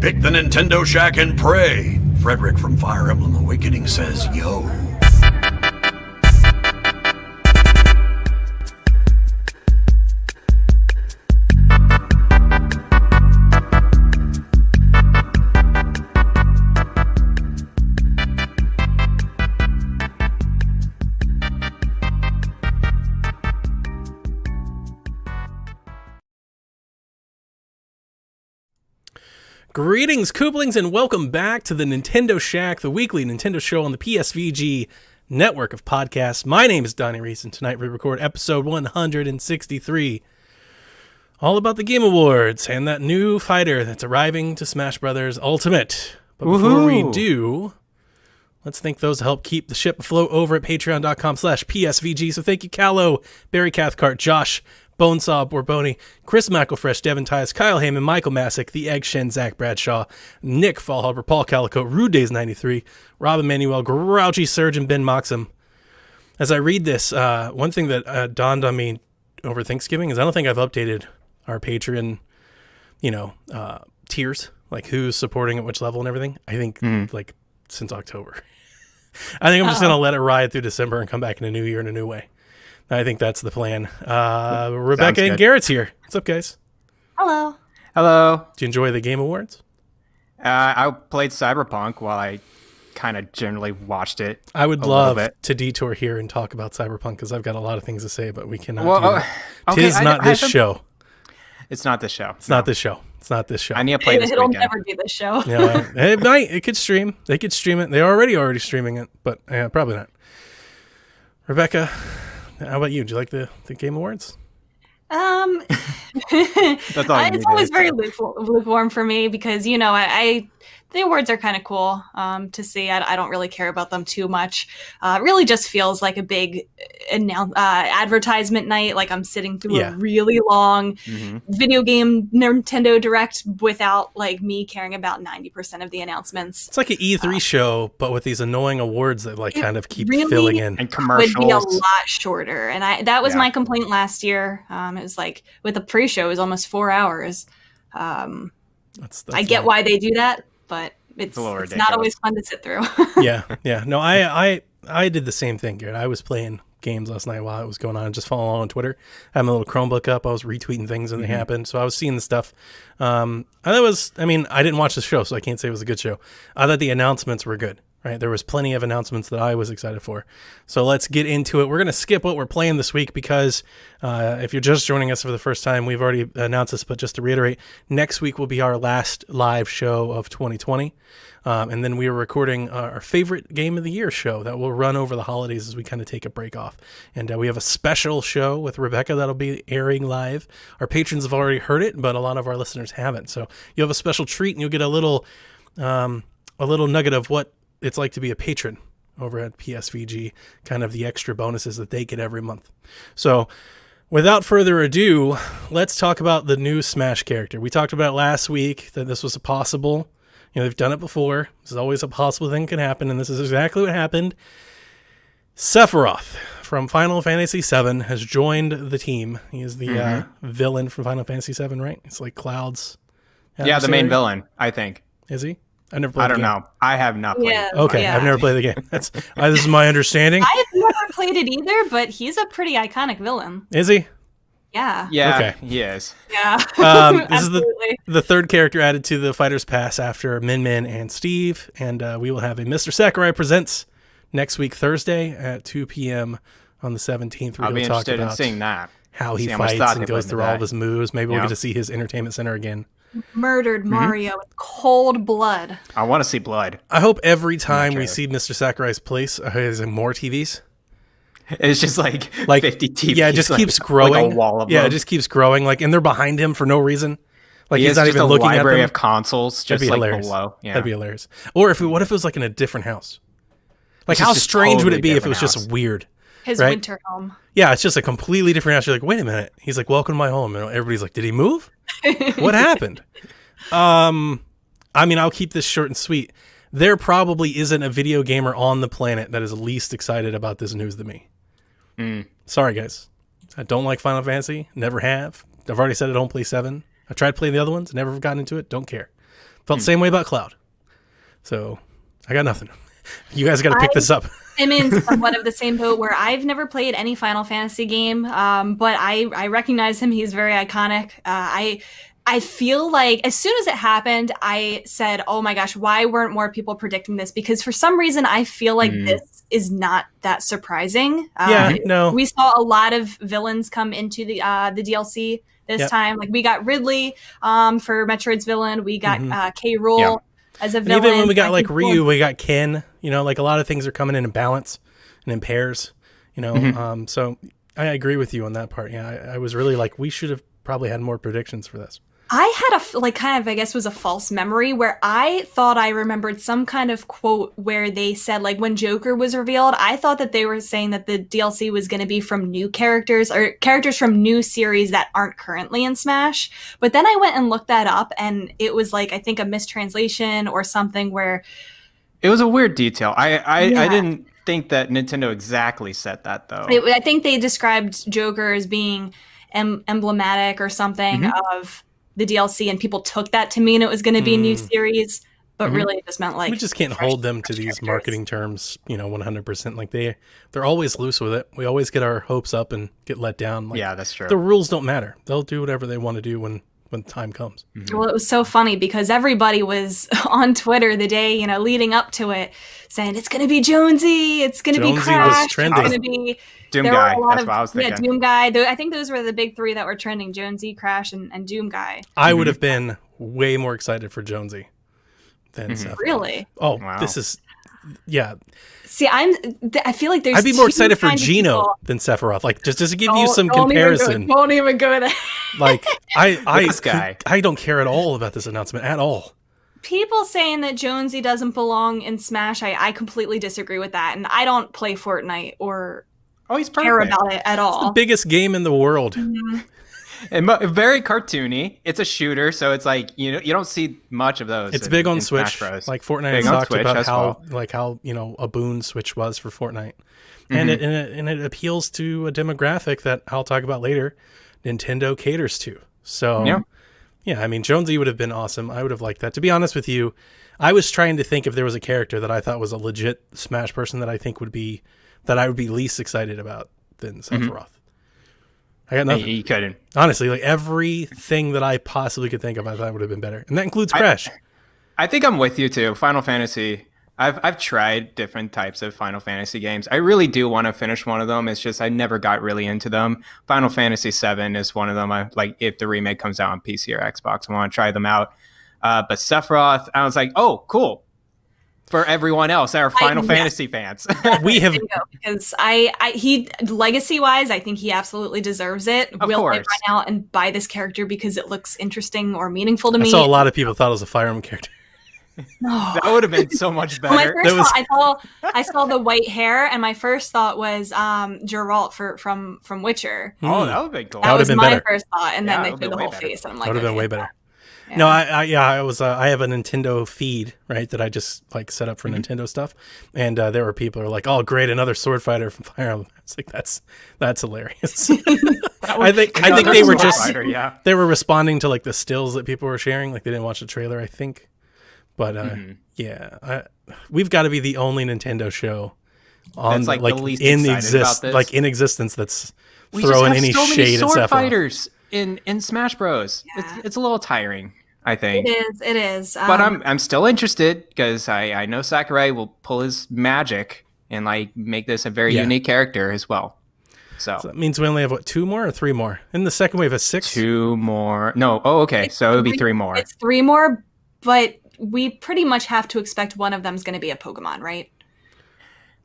Pick the Nintendo Shack and pray. Frederick from Fire Emblem Awakening says, yo. Greetings, Kooplings, and welcome back to the Nintendo Shack, the weekly Nintendo show on the PSVG network of podcasts. My name is Donnie Reese, and tonight we record episode 163, all about the Game Awards and that new fighter that's arriving to Smash Bros. Ultimate. But before we do, let's thank those who help keep the ship afloat over at patreon.com/PSVG. So thank you, Callow, Barry Cathcart, Josh, Bonesaw, Borboni, Chris McElfresh, Devin Tice, Kyle Heyman, Michael Masick, The Egg Shen, Zach Bradshaw, Nick Fallhubber, Paul Calico, Rude Days 93, Rob Emanuel, Grouchy Surge, and Ben Moxham. As I read this, one thing that dawned on me over Thanksgiving is I don't think I've updated our Patreon, tiers, like who's supporting at which level and everything. I think like since October. I think I'm just going to let it ride through December and come back in a new year in a new way. I think that's the plan. Rebecca and Garrett's here. What's up, guys? Hello. Hello. Did you enjoy the Game Awards? I played Cyberpunk while I kind of generally watched it. I would love to detour here and talk about Cyberpunk because I've got a lot of things to say, but we cannot do that. Okay, Tis not this show. It's not this show. It's not this show. It's not this show. I need to play this It'll weekend. never be this show. Yeah, it might. It could stream. They could stream it. They're already streaming it, but probably not. Rebecca, how about you? Do you like the Game Awards? That's all It's always very lukewarm for me because, the awards are kind of cool to see. I don't really care about them too much. It really just feels like a big advertisement night. Like I'm sitting through a really long video game Nintendo Direct without like me caring about 90% of the announcements. It's like an E3 show, but with these annoying awards that like kind of keep really filling in. And commercials. Would be a lot shorter. And that was my complaint last year. It was like with the pre-show, it was almost 4 hours. That's I get why they do that, but it's not always fun to sit through. Yeah. No, I did the same thing, Garrett. I was playing games last night while it was going on, just following along on Twitter. I had my little Chromebook up. I was retweeting things when they happened, so I was seeing the stuff. And I didn't watch the show, so I can't say it was a good show. I thought the announcements were good. Right, there was plenty of announcements that I was excited for. So let's get into it. We're going to skip what we're playing this week because if you're just joining us for the first time, we've already announced this, but just to reiterate, next week will be our last live show of 2020. And then we are recording our favorite game of the year show that will run over the holidays as we kind of take a break off. And we have a special show with Rebecca that'll be airing live. Our patrons have already heard it, but a lot of our listeners haven't. So you'll have a special treat and you'll get a little nugget of what it's like to be a patron over at PSVG, kind of the extra bonuses that they get every month. So without further ado, let's talk about the new Smash character. We talked about last week that this was a possible, they've done it before. This is always a possible thing can happen, and this is exactly what happened. Sephiroth from Final Fantasy VII has joined the team. He is the villain from Final Fantasy VII, right? It's like Cloud's adversary. Yeah, the main villain, I think. Is he? I never played I don't know. I have not played Yeah. it. Okay, Yeah. I've never played the game. This is my understanding. I've never played it either, but he's a pretty iconic villain. Is he? Yeah. Yeah, Okay. he is. Yeah. This is the third character added to the Fighter's Pass after Min Min and Steve, and we will have a Mr. Sakurai Presents next week, Thursday at 2 p.m. on the 17th. I'll be We'll talk interested in about seeing that. how he See how much fights thought and they goes put through into all of that. his moves. Maybe we'll get to see his entertainment center again. Murdered Mario with cold blood. I want to see blood. I hope every time we see Mr. Sakurai's place, there's more TVs. It's just like 50 TVs. Yeah, it just like, keeps growing. Like a wall of yeah, them. it just keeps growing. Like, and they're behind him for no reason. Like He he's has not just even a looking at library them. of consoles, That'd just be like hilarious. below. Yeah. That'd be hilarious. Or what if it was like in a different house? Like, It's how just a strange would it totally be if it different was house. just weird? His Right? winter home. Yeah, it's just a completely different house. You're like, wait a minute. He's like, welcome to my home. And everybody's like, did he move? What happened? I'll keep this short and sweet. There probably isn't a video gamer on the planet that is least excited about this news than me. Sorry, guys. I don't like Final Fantasy. Never have. I've already said I don't play 7. I tried playing the other ones. Never gotten into it. Don't care. Felt the same way about Cloud. So I got nothing. You guys got to pick this up. I'm in somewhat of the same boat where I've never played any Final Fantasy game, but I recognize him. He's very iconic. I feel like as soon as it happened, I said, oh my gosh, why weren't more people predicting this? Because for some reason, I feel like this is not that surprising. No. We saw a lot of villains come into the DLC this time. Like we got Ridley for Metroid's villain. We got K. Rool as a villain. And even when we got like Ryu, we got Ken. You know, like a lot of things are coming in balance and in pairs. You know, so I agree with you on that part. Yeah, I was really like, we should have probably had more predictions for this. I had I guess was a false memory where I thought I remembered some kind of quote where they said, like, when Joker was revealed, I thought that they were saying that the DLC was going to be from new characters or characters from new series that aren't currently in Smash. But then I went and looked that up, and it was like, I think a mistranslation or something where... It was a weird detail. I didn't think that Nintendo exactly said that, though. I think they described Joker as being emblematic or something of the DLC, and people took that to mean it was going to be a new series, but really it just meant like... We just can't hold them to these marketing terms, 100%. Like they're always loose with it. We always get our hopes up and get let down. Like, yeah, that's true. The rules don't matter. They'll do whatever they want to do when time comes. Well, it was so funny because everybody was on Twitter the day, leading up to it, saying it's going to be Jonesy, it's going to be Crash, it's going to be Doom Guy. That's what I was thinking. Yeah, Doom Guy. I think those were the big three that were trending: Jonesy, Crash, and Doom Guy. I would have been way more excited for Jonesy than Sephiroth. Really? Oh, wow. This is, yeah. See, I feel like there's... I'd be more excited for Gino than Sephiroth. Like, just to give you some comparison. Won't even go there. Like, I don't care at all about this announcement at all. People saying that Jonesy doesn't belong in Smash, I completely disagree with that, and I don't play Fortnite or care about it at all. It's the biggest game in the world. And very cartoony. It's a shooter, so it's like you don't see much of those. It's big on Switch. Like Fortnite talked about how a boon Switch was for Fortnite, and it appeals to a demographic that I'll talk about later. Nintendo caters to. So yeah, I mean, Jonesy would have been awesome. I would have liked that. To be honest with you, I was trying to think if there was a character that I thought was a legit Smash person that I would be least excited about than Sephiroth. I got nothing. You couldn't. Honestly, like everything that I possibly could think of, I thought would have been better. And that includes Crash. I think I'm with you too. Final Fantasy. I've tried different types of Final Fantasy games. I really do want to finish one of them. It's just I never got really into them. Final Fantasy VII is one of them. I like if the remake comes out on PC or Xbox, I want to try them out. But Sephiroth, I was like, oh, cool. For everyone else that are Final Fantasy fans. We have because he legacy wise, I think he absolutely deserves it. Of course. Run out and buy this character because it looks interesting or meaningful to me. I saw a lot of people thought it was a Fire Emblem character. No. That would have been so much better. I saw the white hair, and my first thought was Geralt from Witcher. Oh, that would have been cool. That was been my better. first thought, and then they showed the whole face, and I'm like, that would have been way better. Yeah. No, I have a Nintendo feed, right, that I just like set up for Nintendo stuff, and there were people who are like, "Oh, great, another sword fighter from Fire Emblem." It's like that's hilarious. I think they were they were responding to like the stills that people were sharing, like they didn't watch the trailer, I think. But we've got to be the only Nintendo show on that's like the least in existence that's throwing any shade at Sephiroth. Fighters in Smash Bros. Yeah. It's a little tiring, I think. It is. But I'm still interested because I know Sakurai will pull his magic and like make this a very unique character as well. So that means we only have 2 more or 3 more? In the second wave of 6? 2 more. No. Oh, okay. So it'll be 3 more. It's 3 more, but we pretty much have to expect one of them is going to be a Pokemon, right?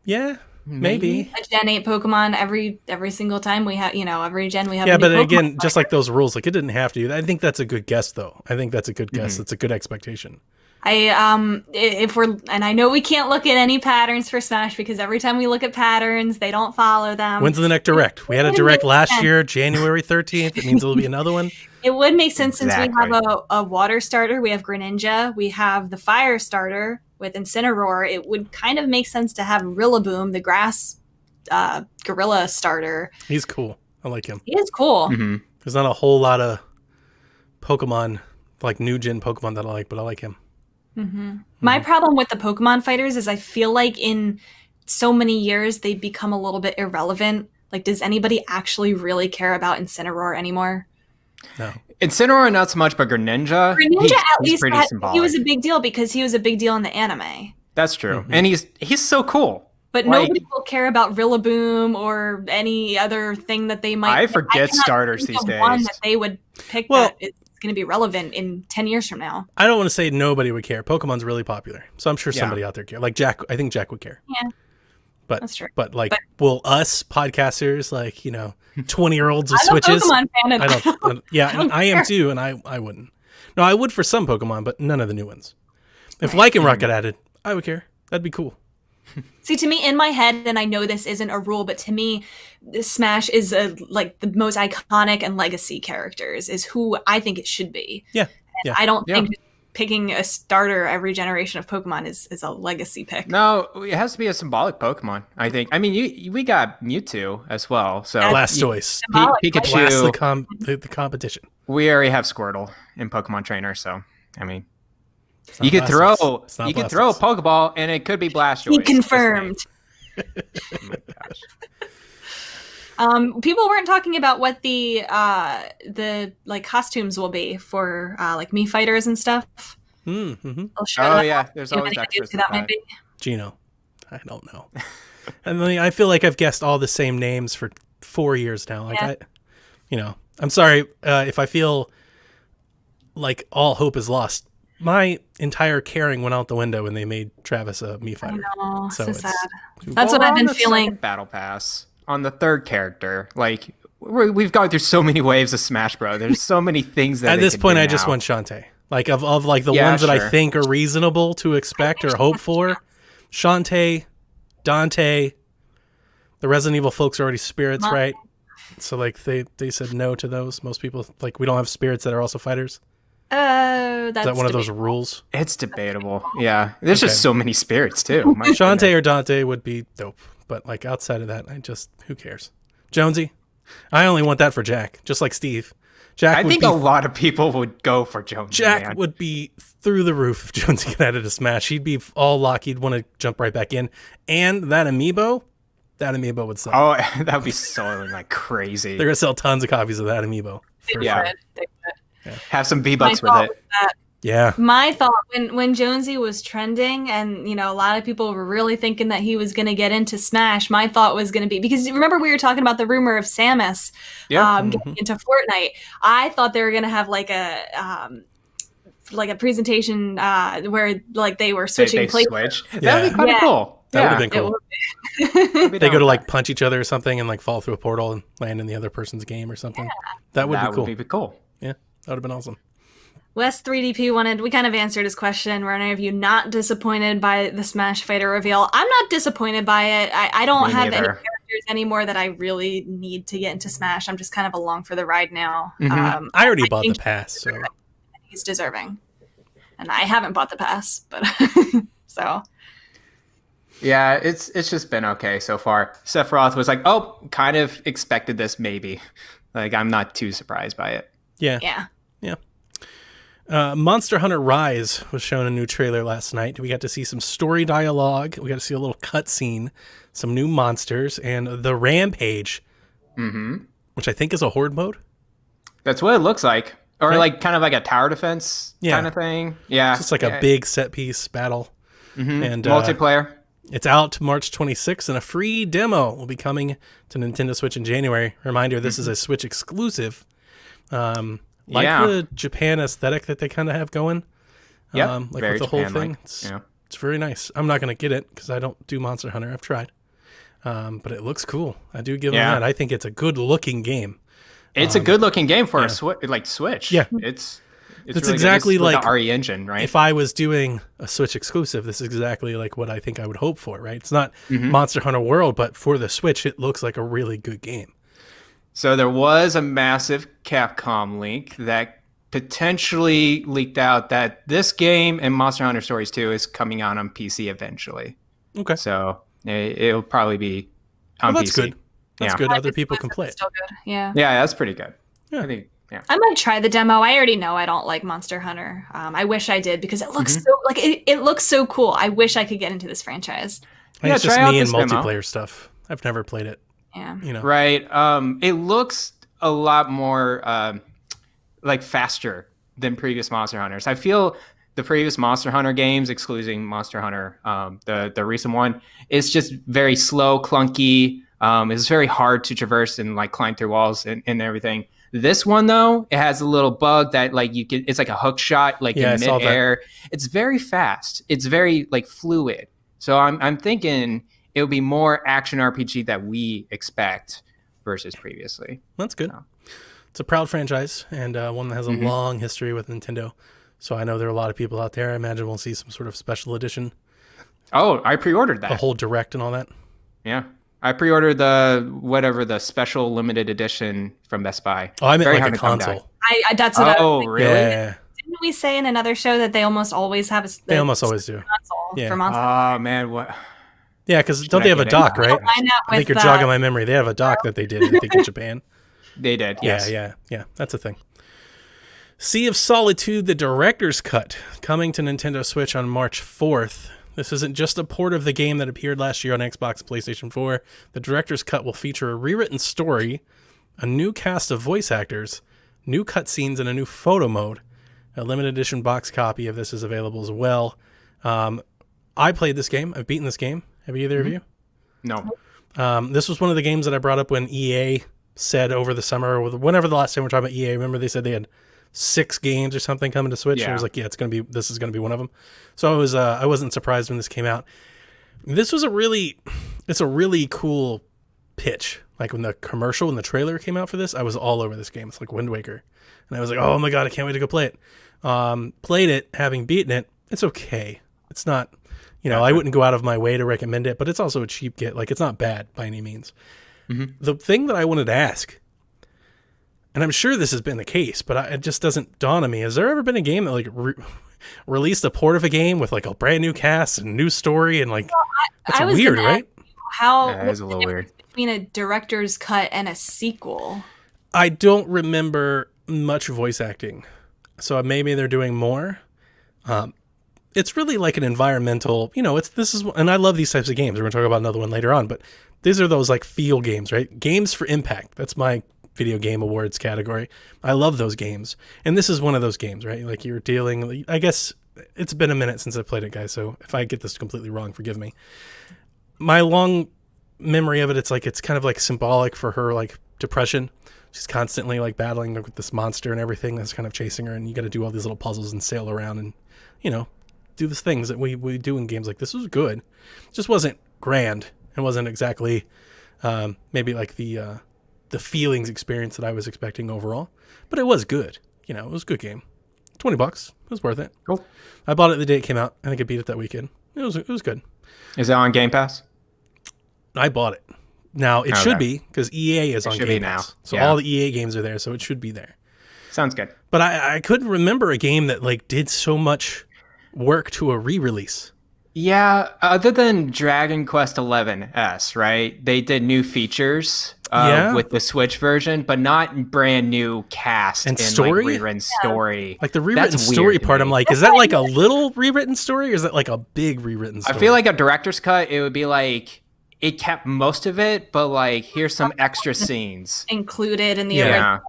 Yeah, maybe. A Gen 8 Pokemon every single time we have, every gen we have. Yeah, a new but Pokemon again, fighter. just like those rules, like it didn't have to. I think that's a good guess, though. I think that's a good guess. That's a good expectation. And I know we can't look at any patterns for Smash because every time we look at patterns, they don't follow them. When's the next direct? We had a direct last year, January 13th. It means there'll be another one. It would make sense since we have a water starter, we have Greninja, we have the fire starter with Incineroar. It would kind of make sense to have Rillaboom, the grass gorilla starter. He's cool. I like him. He is cool. There's not a whole lot of Pokemon, like new gen Pokemon that I like, but I like him. My problem with the Pokemon fighters is I feel like in so many years they've become a little bit irrelevant. Like, does anybody actually really care about Incineroar anymore? No. Incineroar, not so much, but Greninja, Greninja at he's least pretty symbolic. he was a big deal because he was a big deal in the anime. That's true. And he's so cool. But nobody will care about Rillaboom or any other thing that they might. I forget cannot starters think these of days. One that they would pick Well, that is going to be relevant in 10 years from now. I don't want to say nobody would care. Pokemon's really popular, so I'm sure Yeah. somebody out there care. Like Jack, I think Jack would care. Yeah, But that's true. But will us podcasters, 20-year-olds with I'm a Switches? Pokemon fan. And I don't. Yeah, don't I am care. too, and I wouldn't. No, I would for some Pokemon, but none of the new ones. If Lycanroc got added, I would care. That'd be cool. See, to me, in my head, and I know this isn't a rule, but to me, Smash is the most iconic and legacy characters is who I think it should be. Yeah. And I don't think picking a starter every generation of Pokemon is a legacy pick. No, it has to be a symbolic Pokemon, I think. I mean, we got Mewtwo as well. So Blastoise. Pikachu. Blast the competition. We already have Squirtle in Pokemon Trainer, so I mean, It's not you could throw Blastoise. It's not you could throw a Blastoise. Pokeball and it could be Blastoise. He confirmed. Oh my gosh. People weren't talking about what the costumes will be for Mii fighters and stuff. Mm-hmm. They'll show Oh that. yeah, there's You have always any ideas extras. who Like that might be? Gino. I don't know. And then I feel like I've guessed all the same names for 4 years now. I'm sorry if I feel like all hope is lost. My entire caring went out the window when they made Travis a Mii fighter. Oh, so it's- sad. That's what we're I've on been the feeling. second Battle Pass on the third character. Like we've gone through so many waves of Smash Bros. There's so many things that At they this could point, do I just now. want Shantae. Of the Yeah, ones that I sure. think are reasonable to expect or hope for, Shantae, Dante, the Resident Evil folks are already spirits, Monte. right? So they said no to those. Most people we don't have spirits that are also fighters. That's Is that one of those debatable. rules? It's debatable. Yeah, there's Okay. just so many spirits too. My Shantae goodness. or Dante would be dope, but outside of that, who cares? Jonesy, I only want that for Jack, just like Steve. Jack I would think be, a lot of people would go for Jones. Jack man. would be through the roof if Jonesy got added to Smash. He'd be all locked. He'd want to jump right back in. And that amiibo would sell. Oh, that would be so crazy. They're gonna sell tons of copies of that amiibo. For Yeah. sure. They would. Have some My V-Bucks with thought it. was that Yeah. My thought when Jonesy was trending and a lot of people were really thinking that he was going to get into Smash, my thought was going to be, because remember we were talking about the rumor of Samus getting into Fortnite. I thought they were going to have a presentation where they were switching They places. switch. Yeah. That'd be kind of Yeah. cool. That Yeah. would have been cool. Be They down go to with that. punch each other or something and fall through a portal and land in the other person's game or something. That would be cool. Would be cool. Yeah, that would have been awesome. Wes 3DP we kind of answered his question. Were any of you not disappointed by the Smash Fighter reveal? I'm not disappointed by it. I don't Me have any neither. characters anymore that I really need to get into Smash. I'm just kind of along for the ride now. Mhm. I already bought the think pass, so he's deserving. And I haven't bought the pass, but so Yeah, it's just been okay so far. Sephiroth was like, oh, kind of expected this maybe. I'm not too surprised by it. yeah. yeah. Monster Hunter Rise was shown a new trailer last night. We got to see some story dialogue. We got to see a little cutscene, some new monsters, and the Rampage, which I think is a horde mode. That's what it looks like. Or Right. kind of like a tower defense kind of thing. Yeah. It's just like a big set piece battle. And multiplayer. it's out March 26th, and a free demo will be coming to Nintendo Switch in January. Reminder, this is a Switch exclusive. Yeah. The Japan aesthetic that they kind of have going. Yep. With the whole thing. Yeah. It's very nice. I'm not going to get it because I don't do Monster Hunter. I've tried. But it looks cool. I do give them that. I think it's a good looking game. It's a good looking game for a Switch. Yeah. It's That's really exactly good. It's with like the RE engine, right? If I was doing a Switch exclusive, this is exactly like what I think I would hope for, right? It's not Monster Hunter World, but for the Switch, it looks like a really good game. So there was a massive Capcom leak that potentially leaked out that this game and Monster Hunter Stories 2 is coming out on PC eventually. Okay. So it'll probably be on Well, that's PC. good. That's Yeah. good. Other people can play it. Still good. Yeah. Yeah, that's pretty good. Yeah. I think I might try the demo. I already know I don't like Monster Hunter. I wish I did because it looks so like it looks so cool. I wish I could get into this franchise. It's just try out me and this demo. multiplayer stuff. I've never played it. Yeah. Right. It looks a lot more like faster than previous Monster Hunters. I feel the previous Monster Hunter games, excluding Monster Hunter, the recent one, is just very slow, clunky. It's very hard to traverse and like climb through walls and everything. This one though, it has a little bug that like you can. It's like a hook shot, like in midair. It's very fast. It's very like fluid. So I'm thinking it would be more action RPG that we expect versus previously. That's good. It's a proud franchise and one that has a long history with Nintendo. So I know there are a lot of people out there. I imagine we'll see some sort of special edition. Oh, I pre-ordered that. A whole direct and all that. Yeah. I pre-ordered the special limited edition from Best Buy. Oh, I meant like a console. That's what I was thinking. Really? Yeah. Didn't we say in another show that they almost always have They almost always do. console for Monster? Oh man, what? Yeah, because don't they have a dock, right? Line up I think with, you're jogging my memory. They have a dock that they did, I think, in Japan. They did. Yes. Yeah. That's a thing. Sea of Solitude, the director's cut, coming to Nintendo Switch on March 4th. This isn't just a port of the game that appeared last year on Xbox and PlayStation 4. The director's cut will feature a rewritten story, a new cast of voice actors, new cutscenes, and a new photo mode. A limited edition box copy of this is available as well. I played this game. I've beaten this game. Have either of you? No. This was one of the games that I brought up when EA said over the summer, or whenever the last time we were talking about EA, remember they said they had 6 games or something coming to Switch. And I was like, this is gonna be one of them. So I wasn't surprised when this came out. This was it's a really cool pitch. Like when the commercial and the trailer came out for this, I was all over this game. It's like Wind Waker, and I was like, oh my god, I can't wait to go play it. Played it, having beaten it. It's okay. It's not, I wouldn't go out of my way to recommend it, but it's also a cheap get. Like it's not bad by any means. The thing that I wanted to ask, and I'm sure this has been the case, but it just doesn't dawn on me. Has there ever been a game that like released a port of a game with like a brand new cast and new story and like that's weird, right? That is a little weird. Between a director's cut and a sequel. I don't remember much voice acting, so maybe they're doing more. It's really like an environmental, and I love these types of games. We're going to talk about another one later on, but these are those like feel games, right? Games for impact. That's my video game awards category. I love those games. And this is one of those games, right? Like you're dealing, I guess it's been a minute since I've played it, guys. So if I get this completely wrong, forgive me. My long memory of it, it's kind of like symbolic for her like depression. She's constantly like battling with this monster and everything that's kind of chasing her. And you got to do all these little puzzles and sail around and, do the things that we do in games like this. Was good. It just wasn't grand. It wasn't exactly maybe like the feelings experience that I was expecting overall, but it was good. It was a good game. $20. It was worth it. Cool. I bought it the day it came out. I think I beat it that weekend. It was good. Is it on Game Pass? I bought it. Now it should be because EA is on Game Pass. So all the EA games are there, so it should be there. Sounds good. But I couldn't remember a game that like did so much work to a re-release. Yeah, other than Dragon Quest XI-S, right? They did new features with the Switch version, but not brand new cast and story. Like rewritten story. Like the rewritten story part, I'm like, is that like a little rewritten story, or is that like a big rewritten story? I feel like a director's cut, it would be like it kept most of it, but like here's some extra scenes included in the original,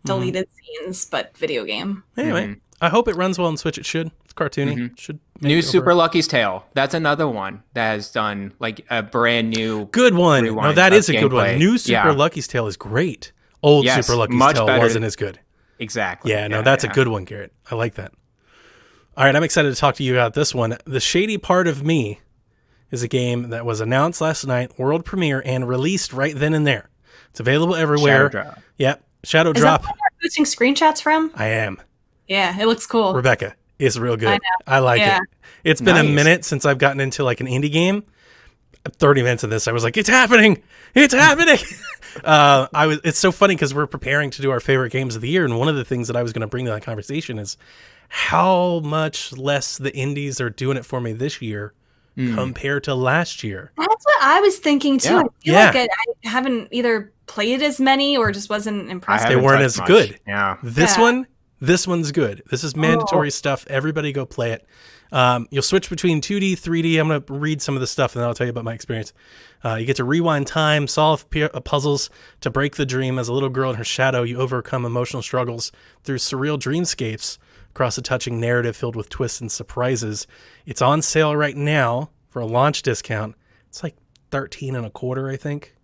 deleted scenes, but video game. Anyway, I hope it runs well on Switch. It should. It's cartoony. It should. New Super Lucky's Tale. That's another one that has done like a brand new good one. No, that is a good one. New Super Lucky's Tale is great. Old Super Lucky's Tale wasn't as good. Exactly. Yeah, no, that's a good one, Garrett. I like that. All right, I'm excited to talk to you about this one. The Shady Part of Me is a game that was announced last night, world premiere, and released right then and there. It's available everywhere. Shadow Drop. Yep, Shadow Is Drop. that what you're posting screenshots from? I am. Yeah, it looks cool. Rebecca, it's real good. I like it. It's been a minute since I've gotten into like an indie game. 30 minutes of this, I was like, it's happening. It's happening. It's so funny because we're preparing to do our favorite games of the year. And one of the things that I was going to bring to that conversation is how much less the indies are doing it for me this year compared to last year. That's what I was thinking too. Yeah. I feel like I haven't either played as many or just wasn't I impressed. They haven't weren't touched as much. good. Yeah. This one's good. This is mandatory stuff. Everybody go play it. You'll switch between 2D, 3D. I'm going to read some of the stuff and then I'll tell you about my experience. You get to rewind time, solve puzzles to break the dream. As a little girl in her shadow, you overcome emotional struggles through surreal dreamscapes across a touching narrative filled with twists and surprises. It's on sale right now for a launch discount. It's like $13 and a quarter, I think.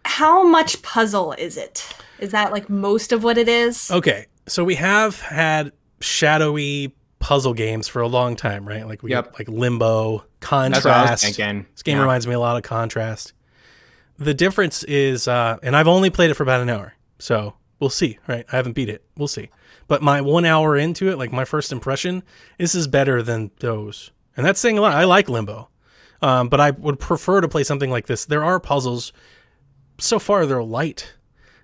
How much puzzle is it? Is that like most of what it is? Okay, so we have had shadowy puzzle games for a long time, right? Like we got like Limbo, Contrast. That's what I was thinking. This game reminds me a lot of Contrast. The difference is, and I've only played it for about an hour, so we'll see, right? I haven't beat it. We'll see. But my 1 hour into it, like my first impression, this is better than those. And that's saying a lot. I like Limbo, but I would prefer to play something like this. There are puzzles. So far, they're light.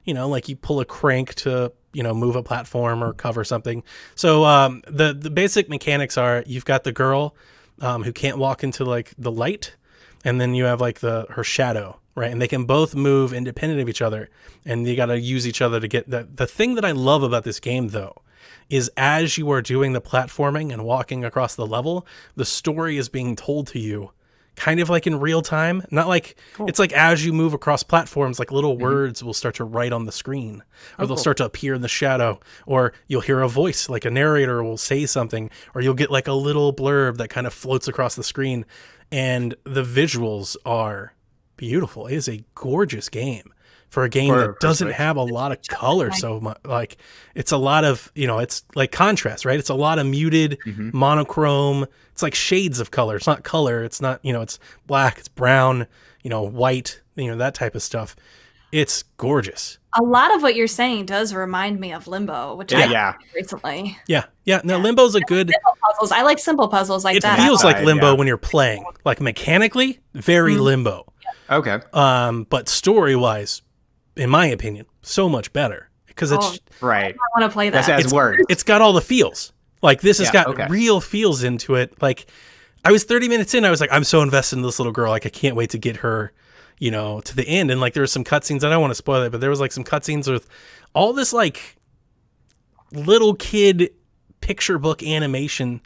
You know, like you pull a crank to, you know, move a platform or cover something. So the basic mechanics are you've got the girl who can't walk into like the light, and then you have like her shadow, right? And they can both move independent of each other, and you got to use each other to get the thing that I love about this game, though, is as you are doing the platforming and walking across the level, the story is being told to you kind of like in real time. Not like it's like as you move across platforms, like little words will start to write on the screen, or they'll start to appear in the shadow, or you'll hear a voice, like a narrator will say something, or you'll get like a little blurb that kind of floats across the screen. And the visuals are beautiful. It is a gorgeous game for a game that doesn't have a lot of color. So much, like it's a lot of, you know, it's like Contrast, right? It's a lot of muted monochrome. It's like shades of color. It's not color. It's not, you know, it's black, it's brown, you know, white, you know, that type of stuff. It's gorgeous. A lot of what you're saying does remind me of Limbo, which I played recently. Yeah. No, Limbo's a good simple puzzles. I like simple puzzles like that. It feels like Limbo when you're playing. Like mechanically, very Limbo. Okay. But story-wise, in my opinion, so much better because it's right. I want to play that. That's word. It's got all the feels. Like this has got real feels into it. Like I was 30 minutes in, I was like, I'm so invested in this little girl. Like I can't wait to get her, you know, to the end. And like there were some cutscenes. I don't want to spoil it, but there was like some cutscenes with all this like little kid picture book animation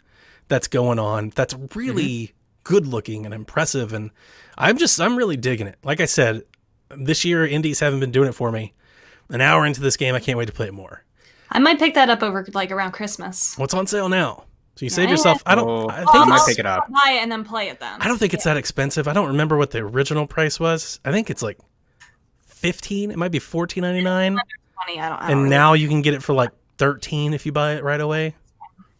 that's going on. That's really good looking and impressive. And I'm really digging it. Like I said, this year indies haven't been doing it for me. An hour into this game, I can't wait to play it more. I might pick that up over like around Christmas. What's on sale now? So you save yourself. I think I might pick it up. Buy it and then play it then. I don't think it's that expensive. I don't remember what the original price was. I think it's like $15. It might be $14.99. And now you can get it for like $13 if you buy it right away.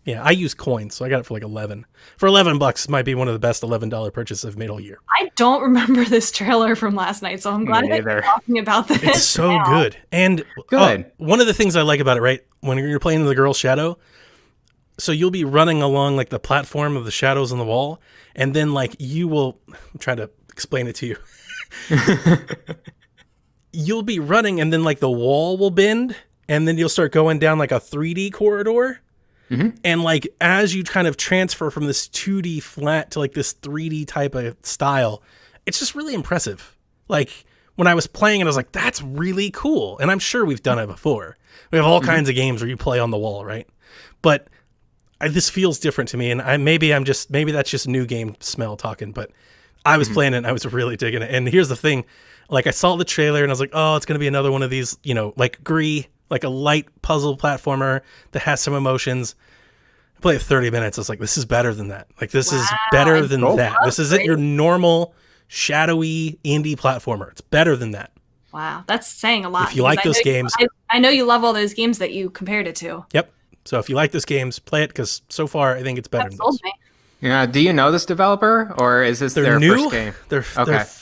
Yeah, I use coins, so I got it for like $11. For $11 might be one of the best $11 purchases I've made all year. I don't remember this trailer from last night, so I'm glad that you're talking about this. It's so good. And one of the things I like about it, right, when you're playing the girl's shadow, so you'll be running along like the platform of the shadows on the wall, and then like you will try to explain it to you. You'll be running, and then like the wall will bend, and then you'll start going down like a 3D corridor. And like as you kind of transfer from this 2D flat to like this 3D type of style, it's just really impressive. Like when I was playing it, I was like, that's really cool. And I'm sure we've done it before. We have all kinds of games where you play on the wall, right? But this feels different to me. And maybe that's just new game smell talking, but I was playing it and I was really digging it. And here's the thing, like I saw the trailer and I was like, oh, it's going to be another one of these, you know, like Gree, like a light puzzle platformer that has some emotions. I played 30 minutes. I was like, this is better than that. Like, this is better than that. This isn't your normal, shadowy indie platformer. It's better than that. Wow, that's saying a lot. If you like those games. I know you love all those games that you compared it to. Yep. So if you like those games, play it because so far I think it's better than this. Yeah. Do you know this developer or is this their new? First game? They're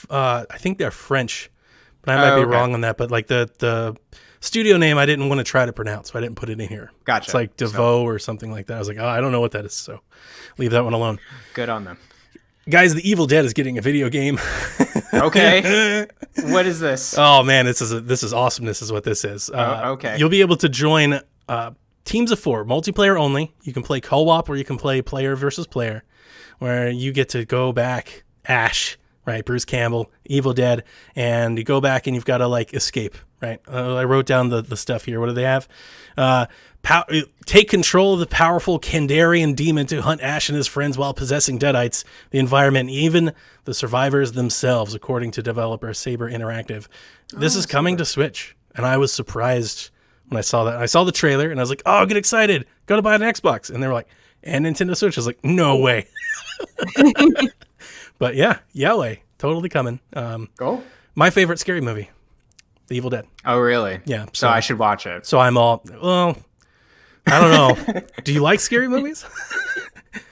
I think they're French, but I might be wrong on that. But like the studio name, I didn't want to try to pronounce, so I didn't put it in here. Gotcha. It's like DeVoe or something like that. I was like, oh, I don't know what that is, so leave that one alone. Good on them. Guys, The Evil Dead is getting a video game. Okay. What is this? Oh man, this is awesome. This is what this is. Okay. You'll be able to join teams of 4, multiplayer only. You can play co-op or you can play player versus player, where you get to go back, Ash, right? Bruce Campbell, Evil Dead, and you go back and you've got to like escape, right? I wrote down the stuff here. What do they have? Take control of the powerful Kandarian demon to hunt Ash and his friends while possessing Deadites, the environment, and even the survivors themselves, according to developer Saber Interactive. This is coming to Switch, and I was surprised when I saw that. I saw the trailer, and I was like, oh, get excited. Go to buy an Xbox. And they were like, and Nintendo Switch. I was like, no way. But yeah, Yahweh, totally coming. Cool. My favorite scary movie, The Evil Dead. Oh, really? Yeah. So I should watch it. So I'm all, well, I don't know. Do you like scary movies?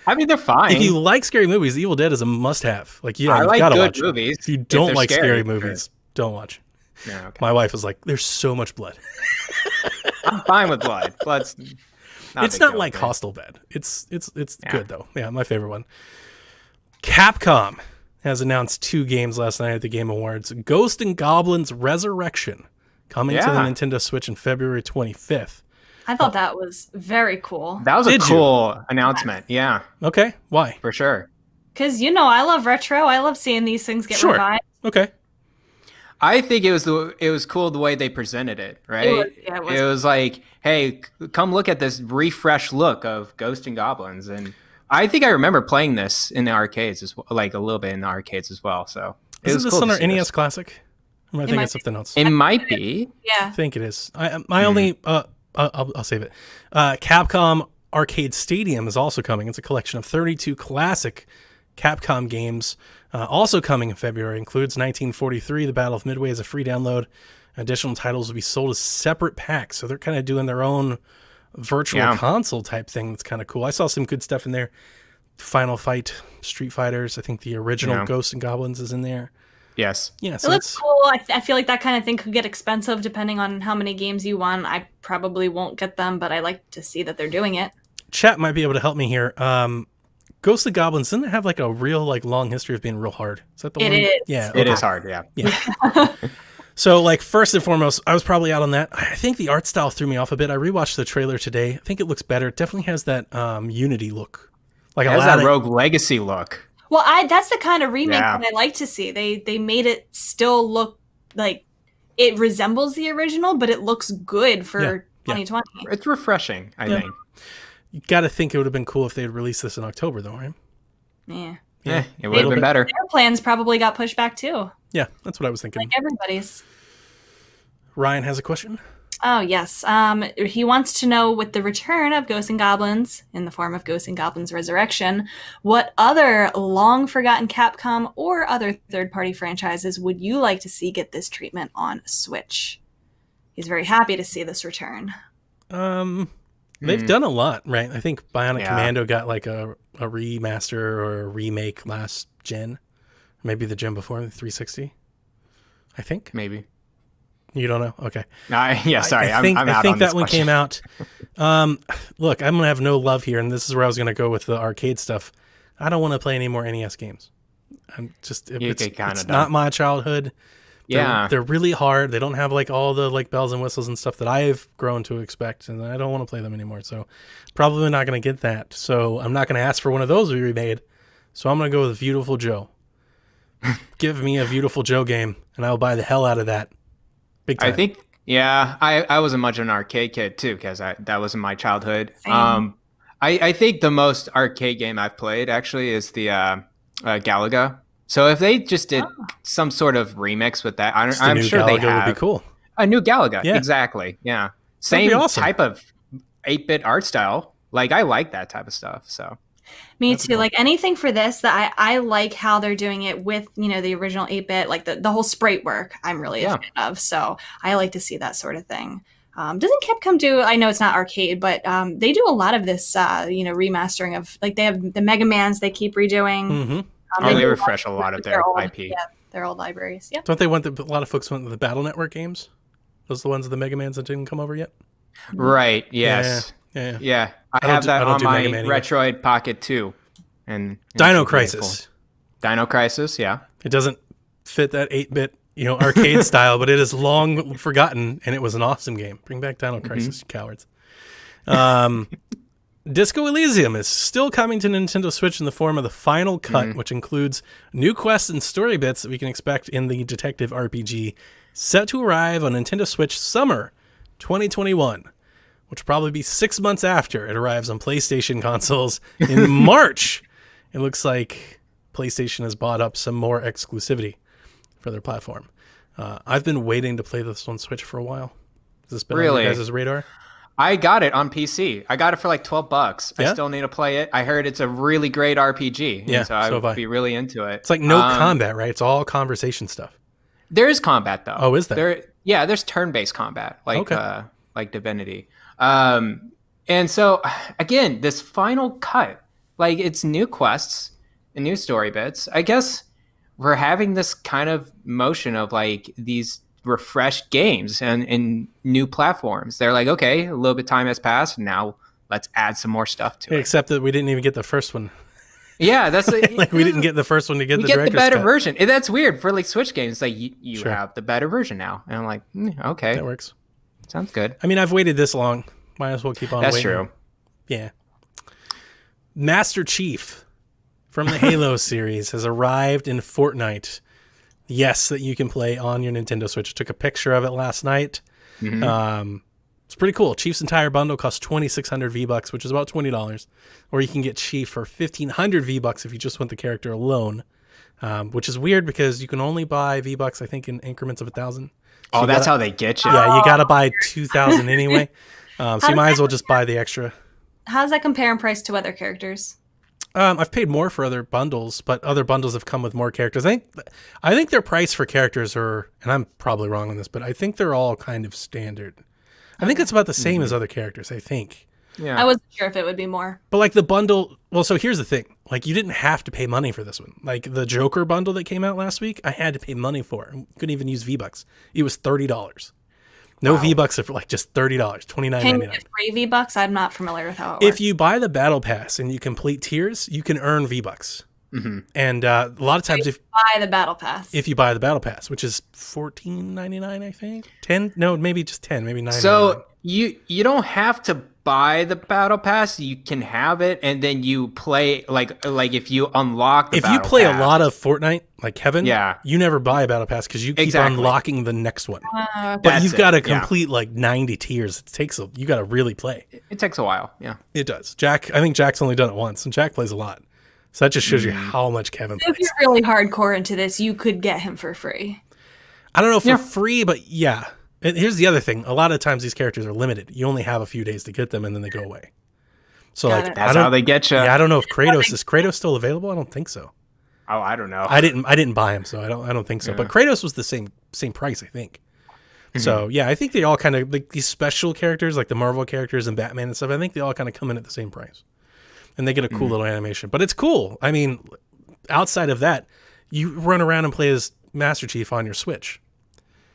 I mean, they're fine. If you like scary movies, The Evil Dead is a must-have. Like, yeah, I you've like got to good watch movies. it. If you don't they're like scary sure. movies, don't watch. Yeah, okay. My wife was like, "There's so much blood." I'm fine with blood. Blood's not It's a big not deal like with me. Hostel bad. It's good though. Yeah, my favorite one. Capcom has announced 2 games last night at the Game Awards. Ghost and Goblins Resurrection coming to the Yeah. Nintendo Switch on February 25th. I thought that was very cool. That was a Did you? cool announcement. Yeah, Okay, why? for sure. Because, I love retro. I love seeing these things get Sure. revived. Okay. I think it was cool the way they presented it, right? It was. It was like, hey, come look at this refreshed look of Ghost and Goblins, and I think I remember playing this in the arcades as well, like a little bit in the arcades as well. So it Isn't was this cool on to our see NES this. Classic? Or am I thinking of something else? It might be. I Yeah. think it is. I only I'll save it. Capcom Arcade Stadium is also coming. It's a collection of 32 classic Capcom games. Also coming in February includes 1943, The Battle of Midway, as a free download. Additional titles will be sold as separate packs, so they're kind of doing their own virtual console type thing. That's kind of cool. I saw some good stuff in there. Final Fight, Street Fighters. I think the original Ghosts and Goblins is in there. Yes. Yeah, It so looks it's cool. I feel like that kind of thing could get expensive depending on how many games you want. I probably won't get them, but I like to see that they're doing it. chat might be able to help me here. Ghosts and Goblins, doesn't it have like a real like long history of being real hard? Is that the It one? is. Yeah, It is hard, yeah. So, like, first and foremost, I was probably out on that. I think the art style threw me off a bit. I rewatched the trailer today. I think it looks better. It definitely has that Unity look. Like It a has lot that of, Rogue Legacy look. Well, that's the kind of remake Yeah. that I like to see. They made it still look like it resembles the original, but it looks good for Yeah. 2020. It's refreshing, I think. you got to think it would have been cool if they had released this in October, though, right? Yeah. Yeah, it would have been better. Their plans probably got pushed back too, Yeah, that's what I was thinking. like everybody's. Ryan has a question. Oh, yes. He wants to know, with the return of Ghosts and Goblins in the form of Ghosts and Goblins Resurrection, what other long-forgotten Capcom or other third-party franchises would you like to see get this treatment on Switch? He's very happy to see this return. They've done a lot, right? I think Bionic Yeah. Commando got like a remaster or a remake last gen. Maybe the gen before, the 360. I think. Maybe. You don't know? Okay. Yeah, sorry. I think, I'm out I think on that this one question. came out. Look, I'm gonna have no love here, and this is where I was gonna go with the arcade stuff. I don't want to play any more NES games. I'm just it's kinda done. not my childhood. Yeah. They're really hard. They don't have like all the like bells and whistles and stuff that I've grown to expect, and I don't want to play them anymore. So probably not gonna get that. So I'm not gonna ask for one of those to be remade. So I'm gonna go with Beautiful Joe. Give me a Beautiful Joe game, and I'll buy the hell out of that. Big time. I think, I wasn't much of an arcade kid too, because that was in my childhood. Same. I think the most arcade game I've played actually is the Galaga. So if they just did some sort of remix with that, Just a I'm new sure they Galaga have would be cool. a new Galaga. Yeah. Exactly. Yeah. That'd Same be awesome. type of 8-bit art style. Like I like that type of stuff. So Me too. Like anything for this, that I like how they're doing it with, the original 8-bit, like the whole sprite work I'm really a fan of. So I like to see that sort of thing. Doesn't Capcom do, I know it's not arcade, but they do a lot of this, remastering of, like they have the Mega Mans they keep redoing. Mm-hmm. they do refresh a lot of their old, IP. Yeah, their old libraries. Yeah. Don't they want a lot of folks want the Battle Network games? Those are the ones of the Mega Mans that didn't come over yet? Right. Yes. Yeah. Yeah. I don't have do- that I don't on do my Mega Man either. Retroid Pocket 2. And Dino it's really Crisis. cool. Dino Crisis, yeah. It doesn't fit that 8-bit, arcade style, but it is long forgotten, and it was an awesome game. Bring back Dino Crisis, you cowards. Disco Elysium is still coming to Nintendo Switch in the form of the final cut, which includes new quests and story bits that we can expect in the detective RPG, set to arrive on Nintendo Switch summer 2021, which will probably be 6 months after it arrives on PlayStation consoles in March. It looks like PlayStation has bought up some more exclusivity for their platform. I've been waiting to play this on Switch for a while. Has this been on your guys' radar? I got it on PC. I got it for like $12. Yeah? I still need to play it. I heard it's a really great RPG. Yeah, so I would be really into it. It's like no combat, right? It's all conversation stuff. There is combat though. Oh, is there? There's turn-based combat, like Divinity. And so again, this final cut, like it's new quests and new story bits. I guess we're having this kind of motion of like these refreshed games and new platforms. They're like, okay, a little bit of time has passed. Now let's add some more stuff to it. Except that we didn't even get the first one. Yeah, that's like we didn't get the first one to get we the get director's the better cut. version. And that's weird for like Switch games. Like you have the better version now. And I'm like, okay, That works. Sounds good. I mean, I've waited this long. Might as well keep on waiting. That's true. Yeah. Master Chief from the Halo series has arrived in Fortnite. Yes, that you can play on your Nintendo Switch. I took a picture of it last night. It's pretty cool. Chief's entire bundle costs 2,600 V-Bucks, which is about $20. Or you can get Chief for 1,500 V-Bucks if you just want the character alone, which is weird because you can only buy V-Bucks, I think, in increments of 1,000. So that's how they get you. Yeah, you got to buy 2,000 anyway. So you might as well just buy the extra. How does that compare in price to other characters? I've paid more for other bundles, but other bundles have come with more characters. I think their price for characters are, and I'm probably wrong on this, but I think they're all kind of standard. I think it's about the same as other characters, I think. Yeah. I wasn't sure if it would be more. But like the bundle, well, so here's the thing. Like you didn't have to pay money for this one. Like the Joker bundle that came out last week, I had to pay money for. Couldn't even use V-Bucks. It was $30. No V-Bucks for like just $30, $29.99. Can you get free V-Bucks? I'm not familiar with how it works. If you buy the battle pass and you complete tiers, you can earn V-Bucks. And a lot of times if buy the battle pass. If you buy the battle pass, which is $14.99, I think. 10? No, maybe just 10, maybe 9. So you don't have to buy the battle pass. You can have it, and then you play like if you unlock the if you play a lot of Fortnite, like Kevin, you never buy a battle pass because you keep unlocking the next one. But you've got to complete like 90 tiers. You got to really play. It takes a while. Yeah, it does. I think Jack's only done it once, and Jack plays a lot. So that just shows you how much Kevin plays. If you're really hardcore into this, you could get him for free. I don't know for free, but yeah. And here's the other thing. A lot of times these characters are limited. You only have a few days to get them, and then they go away. So that's how they get you. Yeah, I don't know if is Kratos still available? I don't think so. Oh, I don't know. I didn't buy him, so I don't think so. Yeah. But Kratos was the same price, I think. So yeah, I think they all kind of like these special characters, like the Marvel characters and Batman and stuff. I think they all kind of come in at the same price, and they get a cool little animation. But it's cool. I mean, outside of that, you run around and play as Master Chief on your Switch.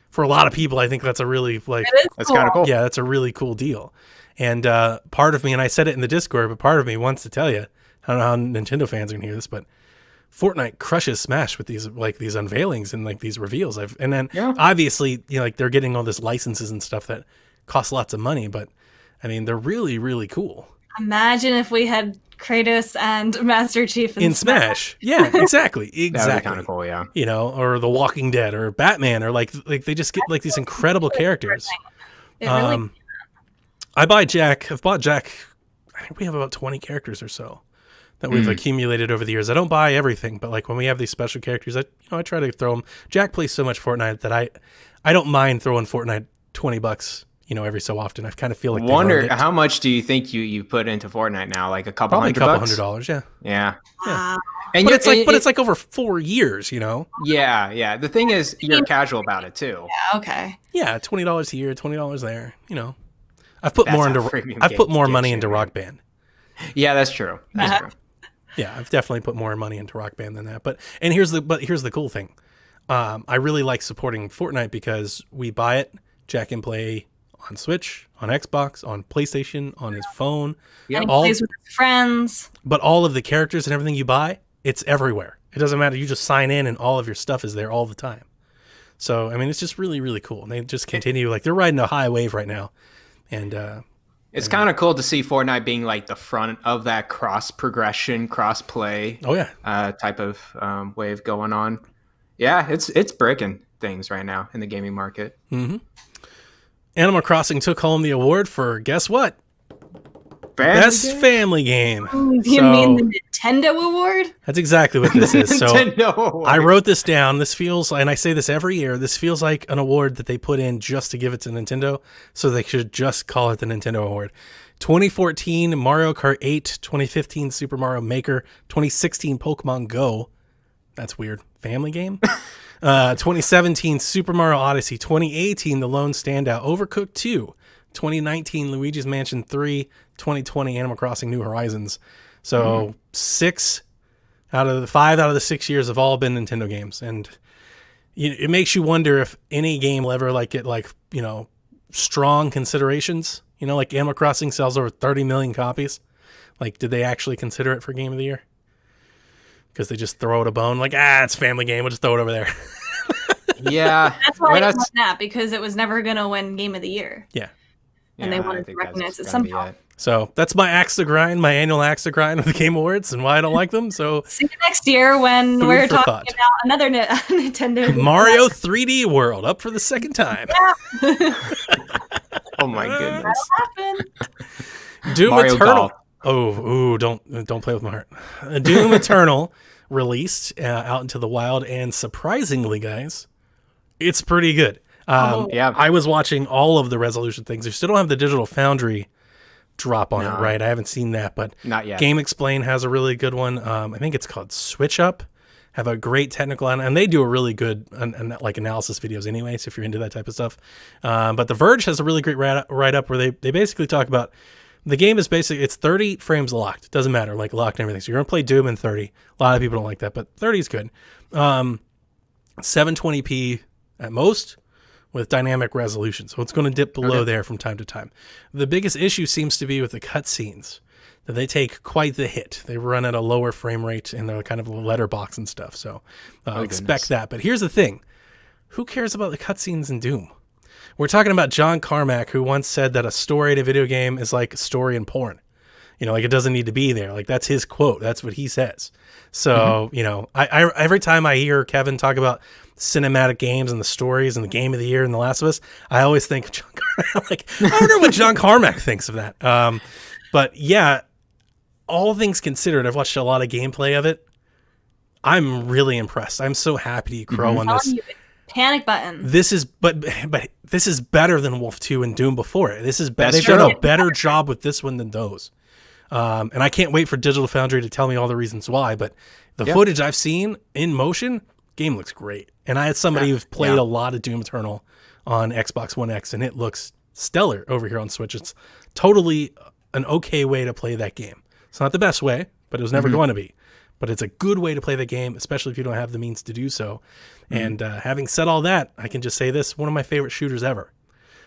For a lot of people, I think that's a really that's kind of cool. Yeah, that's a really cool deal. And part of me, and I said it in the Discord, but part of me wants to tell you, I don't know how Nintendo fans are gonna hear this, but Fortnite crushes Smash with these unveilings and like these reveals. Obviously, like they're getting all this licenses and stuff that cost lots of money, but I mean they're really, really cool. Imagine if we had Kratos and Master Chief in Smash. Yeah, exactly. That would be kind of cool, yeah. You know, or The Walking Dead or Batman, or like they just get like these incredible characters. I've bought Jack. I think we have about 20 characters or so that we've accumulated over the years. I don't buy everything, but like when we have these special characters, I try to throw them. Jack plays so much Fortnite that I don't mind throwing Fortnite $20, every so often. I kind of feel like wonder how much do you think you put into Fortnite now? Like probably a couple $100? $100, yeah. Yeah. And it's like over 4 years, Yeah. The thing is, you're casual about it too. Yeah. Okay. Yeah, $20 here, $20 there. I've put more money into Rock Band. Yeah, that's true. That's true. Yeah, I've definitely put more money into Rock Band than that. But here's the cool thing. I really like supporting Fortnite because we buy it. Jack can play on Switch, on Xbox, on PlayStation, on his phone. Yeah, he plays with his friends. But all of the characters and everything you buy, it's everywhere. It doesn't matter. You just sign in and all of your stuff is there all the time. So, I mean, it's just really, really cool. And they just continue. Like, they're riding a high wave right now. And It's kind of cool to see Fortnite being like the front of that cross progression, cross play. Oh yeah, type of wave going on. Yeah, it's breaking things right now in the gaming market. Mm-hmm. Animal Crossing took home the award for guess what? Best family game. You mean the Nintendo Award? That's exactly what this is. So Nintendo I wrote this down. This feels, and I say this every year, this feels like an award that they put in just to give it to Nintendo, so they should just call it the Nintendo Award. 2014 Mario Kart 8, 2015 Super Mario Maker, 2016 Pokemon Go. That's weird. Family game? 2017 Super Mario Odyssey, 2018 The Lone Standout, Overcooked 2, 2019 Luigi's Mansion 3, 2020 Animal Crossing New Horizons. So 5 out of the 6 years have all been Nintendo games, and it makes you wonder if any game will ever get strong considerations. Like Animal Crossing sells over 30 million copies. Like, did they actually consider it for Game of the Year? Because they just throw it a bone, like, it's a family game, we'll just throw it over there. Yeah. That's why I didn't want that, because it was never going to win Game of the Year. Yeah. And they wanted to recognize it somehow. So that's my axe to grind, my annual axe to grind with the Game Awards, and why I don't like them. So see you next year when we're talking about another Nintendo. Mario 3D World, up for the second time. Yeah. Oh my goodness. That'll happen. Doom Mario Eternal. Golf. Don't play with my heart. Doom Eternal released out into the wild, and surprisingly, guys, it's pretty good. Yeah, I was watching all of the resolution things. They still don't have the Digital Foundry drop on it, right? I haven't seen that, but not yet. Game Explain has a really good one. I think it's called Switch Up. Have a great technical, and they do a really good analysis videos anyway, so if you're into that type of stuff. But The Verge has a really great write-up where they basically talk about the game is basically, it's 30 frames locked. Doesn't matter, locked and everything. So you're going to play Doom in 30. A lot of people don't like that, but 30 is good. 720p at most with dynamic resolution. So it's going to dip below there from time to time. The biggest issue seems to be with the cutscenes, that they take quite the hit. They run at a lower frame rate, and they're kind of a letterbox and stuff. So expect that. But here's the thing. Who cares about the cutscenes in Doom? We're talking about John Carmack, who once said that a story in a video game is like a story in porn. It doesn't need to be there. Like, that's his quote. That's what he says. So, I every time I hear Kevin talk about cinematic games and the stories and the Game of the Year and The Last of Us, I always think of John Carmack. I wonder what John Carmack thinks of that. But yeah, all things considered, I've watched a lot of gameplay of it. I'm really impressed. I'm so happy to crow on this. Panic button. This is but this is better than Wolf 2 and Doom before it. This is better. They've done a better job with this one than those. And I can't wait for Digital Foundry to tell me all the reasons why. But the footage I've seen in motion, game looks great. And I had somebody who's played a lot of Doom Eternal on Xbox One X, and it looks stellar over here on Switch. It's totally an okay way to play that game. It's not the best way, but it was never going to be. But it's a good way to play the game, especially if you don't have the means to do so. And having said all that, I can just say this, one of my favorite shooters ever.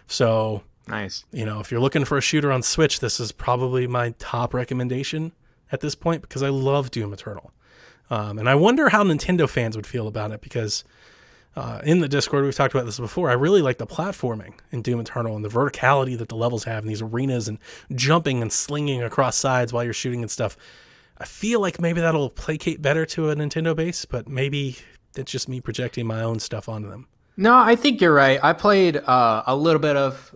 So, nice. If you're looking for a shooter on Switch, this is probably my top recommendation at this point, because I love Doom Eternal. And I wonder how Nintendo fans would feel about it, because in the Discord, we've talked about this before, I really like the platforming in Doom Eternal and the verticality that the levels have in these arenas and jumping and slinging across sides while you're shooting and stuff. I feel like maybe that'll placate better to a Nintendo base, but maybe it's just me projecting my own stuff onto them. No, I think you're right. I played a little bit of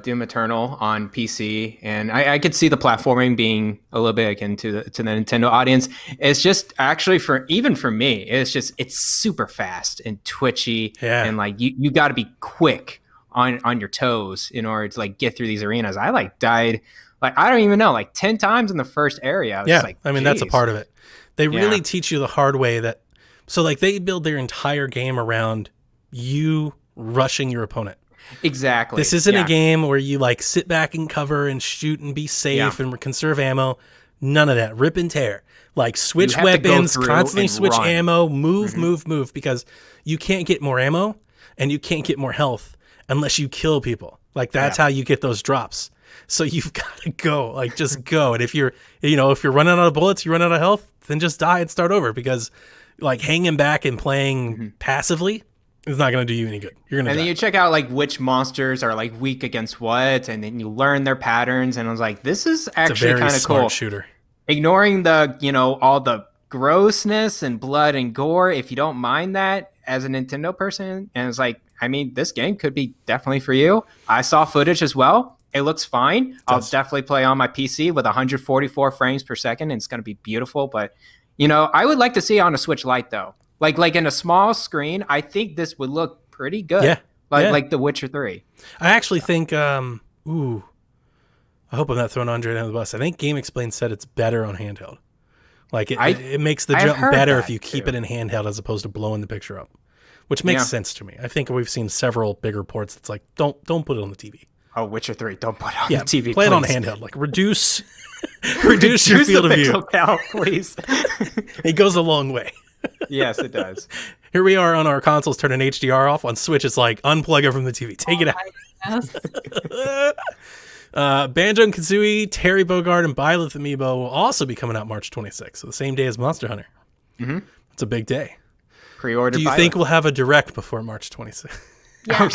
Doom Eternal on PC, and I could see the platforming being a little bit akin to the Nintendo audience. It's just actually for me, it's super fast and twitchy, and like you got to be quick on your toes in order to get through these arenas. I died. I don't even know, 10 times in the first area. I mean, that's a part of it. They really teach you the hard way that, they build their entire game around you rushing your opponent. Exactly. This isn't a game where you sit back and cover and shoot and be safe and conserve ammo. None of that. Rip and tear. Switch weapons, constantly switch ammo, move, because you can't get more ammo and you can't get more health unless you kill people. That's how you get those drops. So you've got to go, just go. And if you're running out of bullets, you run out of health, then just die and start over, because hanging back and playing passively It's not going to do you any good. You're going to And then you check out like which monsters are like weak against what, and then you learn their patterns. And I was like, this is actually kind of cool. Shooter. Ignoring the, all the grossness and blood and gore, if you don't mind that as a Nintendo person. And it's like, I mean, this game could be definitely for you. I saw footage as well. It looks fine. I'll definitely play on my PC with 144 frames per second, and it's going to be beautiful. But, I would like to see it on a Switch Lite, though. Like in a small screen, I think this would look pretty good. Yeah. Like The Witcher 3. I actually think, I hope I'm not throwing Andre under the bus. I think Game Explain said it's better on handheld. Like it makes the jump better if you keep it in handheld as opposed to blowing the picture up, which makes sense to me. I think we've seen several bigger ports that's like, don't put it on the TV. Oh, Witcher 3, don't put it on the TV, play please. it on handheld. Like reduce your field of view. Count, please. It goes a long way. Yes, it does. Here we are on our consoles turning HDR off. On Switch, it's like unplug it from the TV. Take it out. Banjo and Kazooie, Terry Bogard, and Byleth Amiibo will also be coming out March 26th, so the same day as Monster Hunter. Mm-hmm. It's a big day. Pre-order. Do you think we'll have a direct before March 26th? Yeah.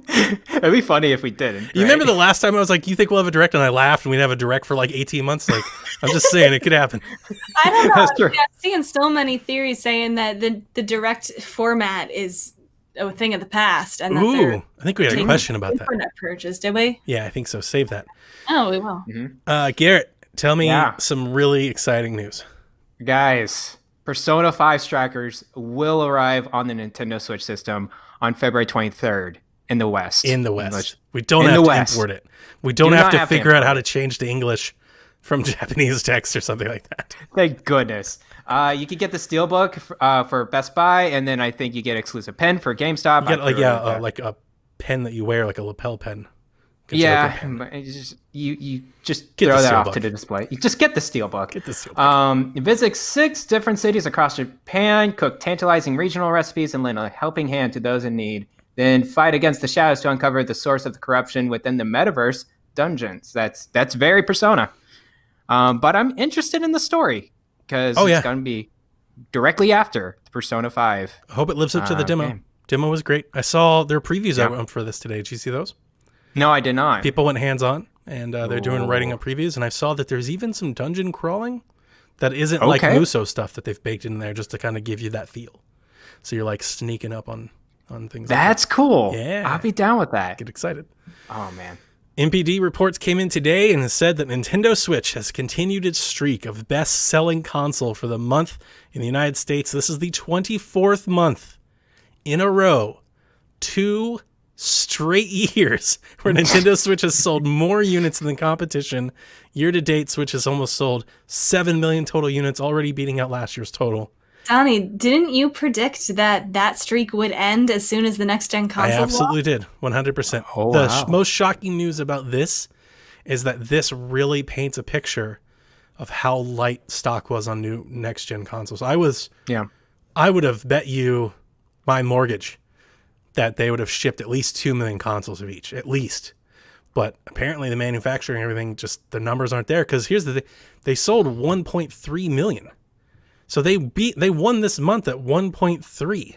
It'd be funny if we didn't. Right? You remember the last time I was like, you think we'll have a direct? And I laughed and we'd have a direct for like 18 months. Like, I'm just saying it could happen. I don't know. That's true. Yeah, I'm seeing so many theories saying that the direct format is a thing of the past. And Ooh, I think we had a question about that. Internet purchase, did we? Yeah, I think so. Save that. Oh, we will. Mm-hmm. Garrett, tell me some really exciting news. Guys, Persona 5 Strikers will arrive on the Nintendo Switch system on February 23rd. In the West. In the West. We don't have to import it. We don't have to figure out how to change to English from Japanese text or something like that. Thank goodness. You could get the Steelbook for Best Buy, and then I think you get exclusive pen for GameStop. You get like a pen that you wear, like a lapel pen. But you just throw that off to the display. You just get the Steelbook. Get the Steelbook. Visit 6 different cities across Japan, cook tantalizing regional recipes, and lend a helping hand to those in need. Then fight against the shadows to uncover the source of the corruption within the metaverse dungeons. That's very Persona. But I'm interested in the story because it's going to be directly after Persona 5. I hope it lives up to the demo. Game. Demo was great. I saw their previews out for this today. Did you see those? No, I did not. People went hands-on, and they're doing writing up previews. And I saw that there's even some dungeon crawling that isn't like Muso stuff that they've baked in there just to kind of give you that feel. So you're like sneaking up on things. That's like that. Cool. Yeah. I'll be down with that. Get excited. Oh, man. NPD reports came in today and has said that Nintendo Switch has continued its streak of best-selling console for the month in the United States. This is the 24th month in a row, 2 straight years where Nintendo Switch has sold more units than the competition. Year to date, Switch has almost sold 7 million total units, already beating out last year's total. Donnie, didn't you predict that streak would end as soon as the next gen console? I absolutely did, 100%. Oh, the most shocking news about this is that this really paints a picture of how light stock was on new next gen consoles. I would have bet you my mortgage that they would have shipped at least 2 million consoles of each, at least. But apparently the manufacturing and everything, just the numbers aren't there. Because here's the thing, they sold 1.3 million. So they won this month at 1.3.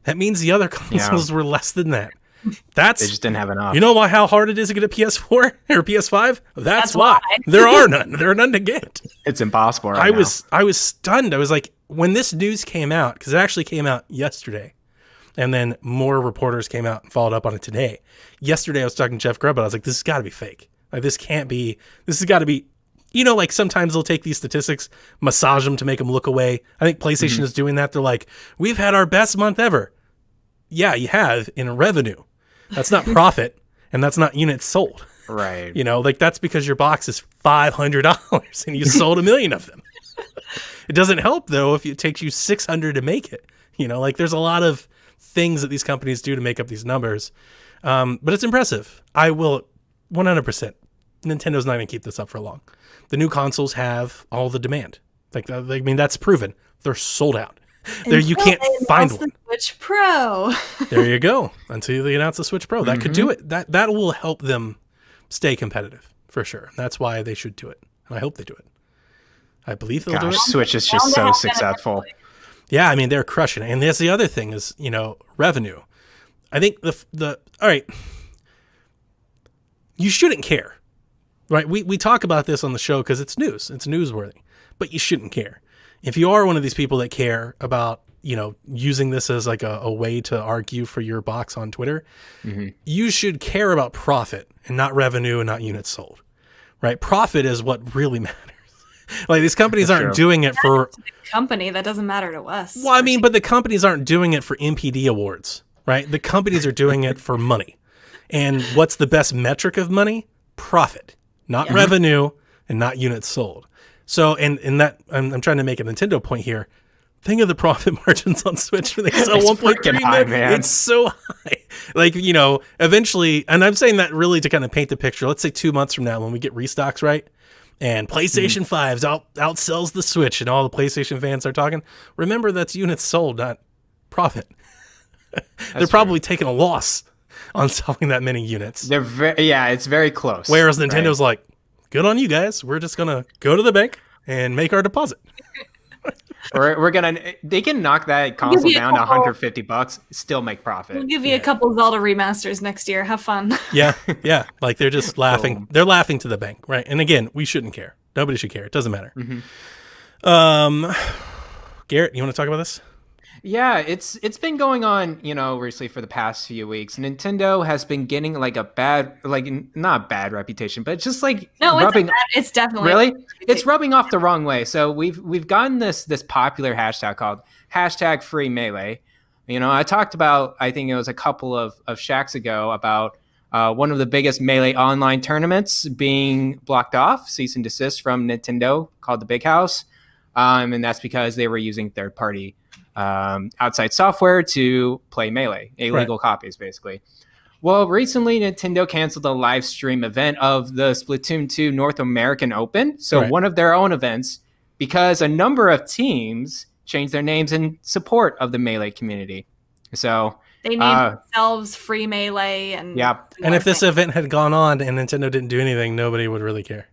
That means the other consoles were less than that. They just didn't have enough. You know how hard it is to get a PS4 or PS5? That's why. There are none. There are none to get. It's impossible right now. I was stunned. I was like, when this news came out, because it actually came out yesterday, and then more reporters came out and followed up on it today. Yesterday I was talking to Jeff Grubb, but I was like, this has got to be fake. Like, this can't be. This has got to be. Like sometimes they'll take these statistics, massage them to make them look away. I think PlayStation is doing that. They're like, we've had our best month ever. Yeah, you have in revenue. That's not profit, and that's not units sold. Right. That's because your box is $500 and you sold 1 million of them. It doesn't help, though, if it takes you 600 to make it. There's a lot of things that these companies do to make up these numbers. But it's impressive. I will 100%. Nintendo's not going to keep this up for long. The new consoles have all the demand. That's proven. They're sold out. You can't find one. The Switch Pro. There you go. Until they announce the Switch Pro. That could do it. That will help them stay competitive, for sure. That's why they should do it. And I hope they do it. I believe they'll do it. Switch is just so successful. Yeah, I mean, they're crushing it. And there's the other thing is, revenue. I think all right, you shouldn't care, right? We talk about this on the show because it's news. It's newsworthy, but you shouldn't care. If you are one of these people that care about, using this as like a way to argue for your box on Twitter, you should care about profit and not revenue and not units sold, right? Profit is what really matters. Like these companies aren't doing it for company. That doesn't matter to us. Well, I mean, but the companies aren't doing it for MPD awards, right? The companies are doing it for money. And what's the best metric of money? Profit, not revenue and not units sold. So, and that I'm trying to make a Nintendo point here. Think of the profit margins on Switch when they sell 1.3 million. It's so high. Like, eventually, and I'm saying that really to kind of paint the picture. Let's say 2 months from now when we get restocks, right? And PlayStation 5's outsells the Switch and all the PlayStation fans are talking. Remember, that's units sold, not profit. They're probably taking a loss on selling that many units. It's very close. Whereas Nintendo's like, good on you guys. We're just going to go to the bank and make our deposit. They can knock that console down to $150, still make profit. We'll give you a couple Zelda remasters next year. Have fun. Yeah. Like they're just laughing. They're laughing to the bank, right? And again, we shouldn't care. Nobody should care. It doesn't matter. Garrett, you want to talk about this? Yeah, it's been going on, recently for the past few weeks. Nintendo has been getting like a bad, not bad reputation, but just like it's definitely really, it's rubbing off the wrong way. So we've gotten this popular hashtag called #FreeMelee. I talked about, I think it was a couple of shacks ago about one of the biggest Melee online tournaments being blocked off, cease and desist from Nintendo, called the Big House, and that's because they were using third-party outside software to play Melee, illegal copies, basically. Well, recently Nintendo canceled a live stream event of the Splatoon 2 North American Open, so one of their own events, because a number of teams changed their names in support of the Melee community. So they named themselves Free Melee, and and if this event had gone on and Nintendo didn't do anything, nobody would really care.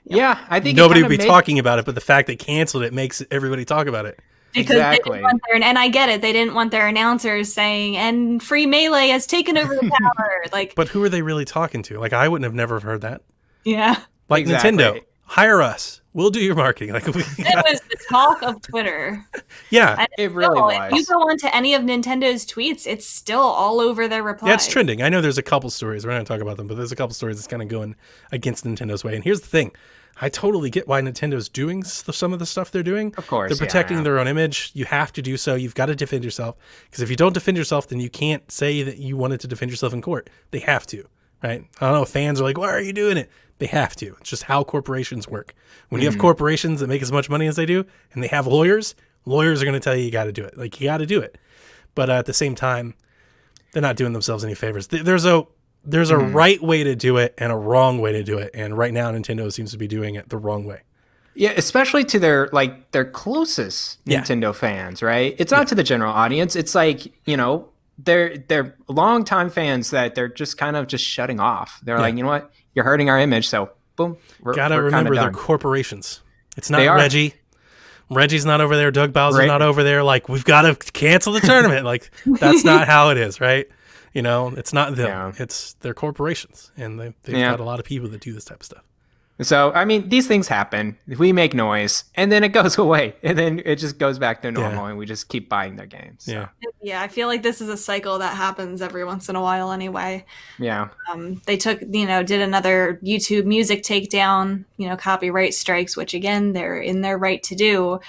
Yeah, I think nobody would be talking about it, but the fact they canceled it makes everybody talk about it. Because they didn't want and I get it, they didn't want their announcers saying, and Free Melee has taken over the power. But who are they really talking to? Like, I wouldn't have never heard that. Yeah. Like, Nintendo, hire us. We'll do your marketing. Like, it was the talk of Twitter. Yeah. It really was. If you go onto any of Nintendo's tweets, it's still all over their replies. Yeah, it's trending. I know there's a couple stories. We're not going to talk about them, but there's a couple stories that's kind of going against Nintendo's way. And here's the thing. I totally get why Nintendo's doing some of the stuff they're doing. Of course, they're protecting their own image. You have to do so. You've got to defend yourself, because if you don't defend yourself, then you can't say that you wanted to defend yourself in court. They have to, right? I don't know. Fans are like, "Why are you doing it?" They have to. It's just how corporations work. When you have corporations that make as much money as they do, and they have lawyers are going to tell you got to do it. Like, you got to do it. But at the same time, they're not doing themselves any favors. There's a right way to do it and a wrong way to do it. And right now, Nintendo seems to be doing it the wrong way. Yeah, especially to their closest Nintendo fans, right? It's not to the general audience. It's like, they're longtime fans that they're just kind of just shutting off. They're like, you know what? You're hurting our image. So, boom. Gotta remember they're corporations. It's not Reggie. Reggie's not over there. Doug Bowser's not over there. Like, we've got to cancel the tournament. Like, that's not how it is, right? It's not them. Yeah. It's their corporations, and they've got a lot of people that do this type of stuff. So, I mean, these things happen. We make noise, and then it goes away, and then it just goes back to normal, and we just keep buying their games. So. Yeah, I feel like this is a cycle that happens every once in a while anyway. Yeah. They did another YouTube music takedown, copyright strikes, which, again, they're in their right to do.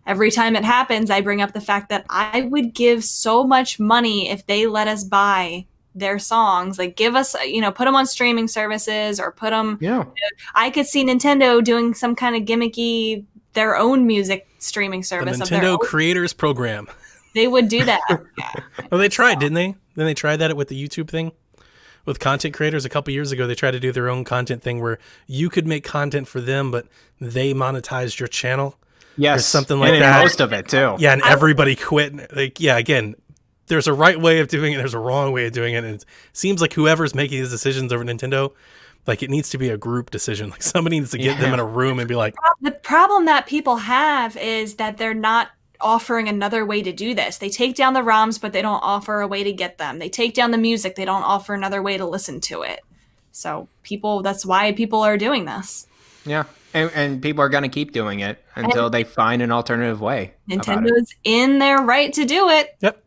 Every time it happens, I bring up the fact that I would give so much money if they let us buy their songs. Like, give us, put them on streaming services or put them. Yeah. I could see Nintendo doing some kind of gimmicky, their own music streaming service. The Nintendo Creators Program. They would do that. Well, they tried, didn't they? Then they tried that with the YouTube thing. With content creators a couple years ago, they tried to do their own content thing where you could make content for them, but they monetized your channel. Yes, or something like and that. Most of it too. Yeah, and everybody quit. Again, there's a right way of doing it. There's a wrong way of doing it. And it seems like whoever's making these decisions over Nintendo, like, it needs to be a group decision. Like, somebody needs to get them in a room and be like. The problem that people have is that they're not offering another way to do this. They take down the ROMs, but they don't offer a way to get them. They take down the music. They don't offer another way to listen to it. So that's why people are doing this. Yeah. And people are going to keep doing it until they find an alternative way. Nintendo's in their right to do it. Yep.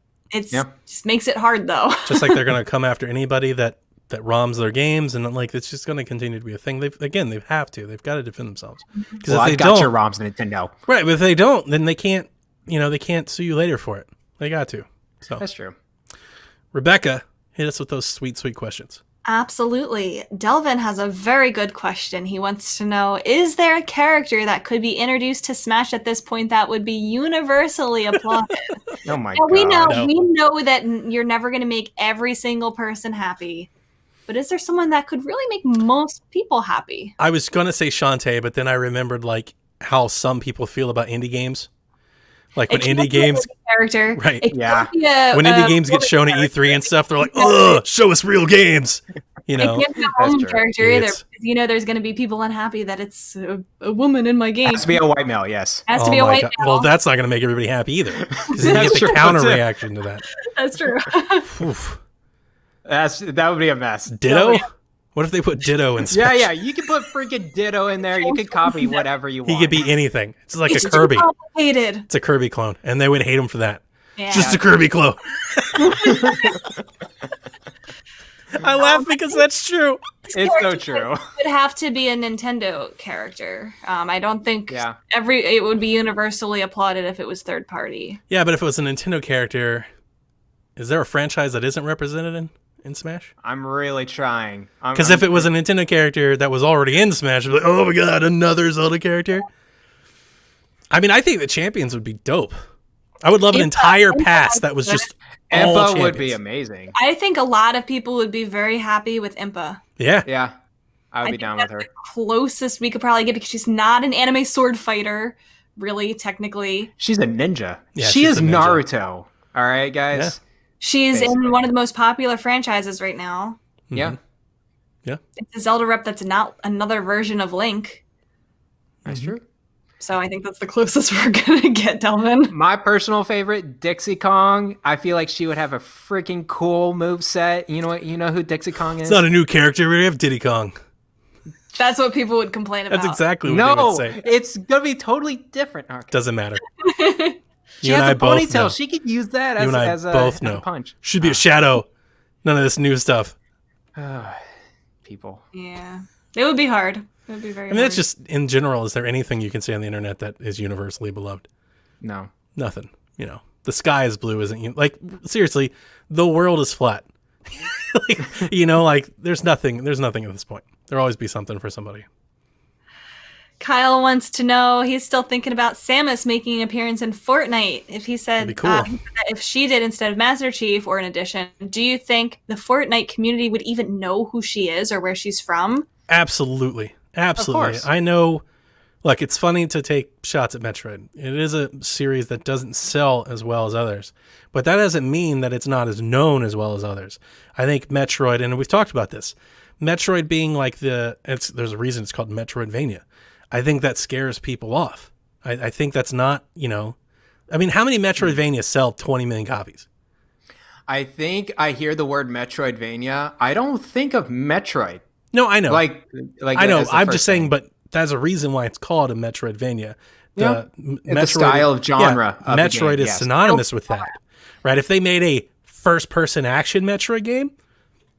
Just makes it hard, though. Just like they're going to come after anybody that ROMs their games, and like it's just going to continue to be a thing. They have to. They've got to defend themselves. Well, I got your ROMs, Nintendo. Right, but if they don't, then they can't. They can't sue you later for it. They got to. So that's true. Rebecca, hit us with those sweet, sweet questions. Absolutely. Delvin has a very good question. He wants to know, is there a character that could be introduced to Smash at this point that would be universally applauded? Oh my now, God. We know that you're never going to make every single person happy. But is there someone that could really make most people happy? I was going to say Shantae, but then I remembered like how some people feel about indie games. Like when indie games, character, right? Yeah. When indie games get shown at E3 and stuff, they're like, "Ugh, show us real games." It can't be a woman character either. Because, there's going to be people unhappy that it's a woman in my game. It has to be a white male, yes. Has to be a white male. Well, that's not going to make everybody happy either. Because then you get the counter reaction to that. That's true. Oof. That would be a mess. Ditto? What if they put Ditto in Smash? Yeah, you can put freaking Ditto in there. You can copy whatever you want. He could be anything. It's like It's a Kirby. too complicated. It's a Kirby clone, and they would hate him for that. Yeah. It's just a Kirby clone. I laugh because that's true. It's so true. It would have to be a Nintendo character. I don't think Yeah. it would be universally applauded if it was third party. Yeah, but if it was a Nintendo character, is there a franchise that isn't represented in Smash? I'm really trying. Because if it was a Nintendo character that was already in Smash, it'd be like, oh my god, another Zelda character. I mean, I think the Champions would be dope. I would love an entire pass that was just all Impa champions. would be amazing. I think a lot of people would be very happy with Impa. Yeah. Yeah, I would be down with her. The closest we could probably get because she's not an anime sword fighter, really, technically. She's a ninja. Yeah, she she's is a ninja. Naruto. All right, guys. Yeah. She's Basically. in one of the most popular franchises right now. Yeah, It's a Zelda rep that's not another version of Link. that's true. So I think that's the closest we're going to get, Delvin. My personal favorite, Dixie Kong. I feel like she would have a freaking cool move set. You know what? You know who Dixie Kong is? It's not a new character. We have Diddy Kong. That's what people would complain about. That's exactly what they would No, say. it's gonna be totally different. Okay. Doesn't matter. She You and has I a both ponytail. know. She could use that You and I as both a know. punch. Should be a shadow. None of this new stuff. People. Yeah. It would be hard. It would be very I mean, hard. that's just, in general, is there anything you can say on the internet that is universally beloved? No. Nothing. The sky is blue, isn't like, seriously, the world is flat. There's nothing at this point. There'll always be something for somebody. Kyle wants to know, he's still thinking about Samus making an appearance in Fortnite. If he said, That'd be cool. if she did instead of Master Chief or an addition, do you think the Fortnite community would even know who she is or where she's from? Absolutely. Absolutely. course. I know. Look, it's funny to take shots at Metroid. It is a series that doesn't sell as well as others, but that doesn't mean that it's not as known as well as others. I think Metroid, and we've talked about this, Metroid being like there's a reason it's called Metroidvania. I think that scares people off. I think that's not, I mean, how many Metroidvania sell 20 million copies? I think I hear the word Metroidvania. I don't think of Metroid. No, I know. Like I know. as the I'm first just saying, thing. but there's a reason why it's called a Metroidvania. The style of genre of the Metroid game, is yes. synonymous with that, right? If they made a first-person action Metroid game,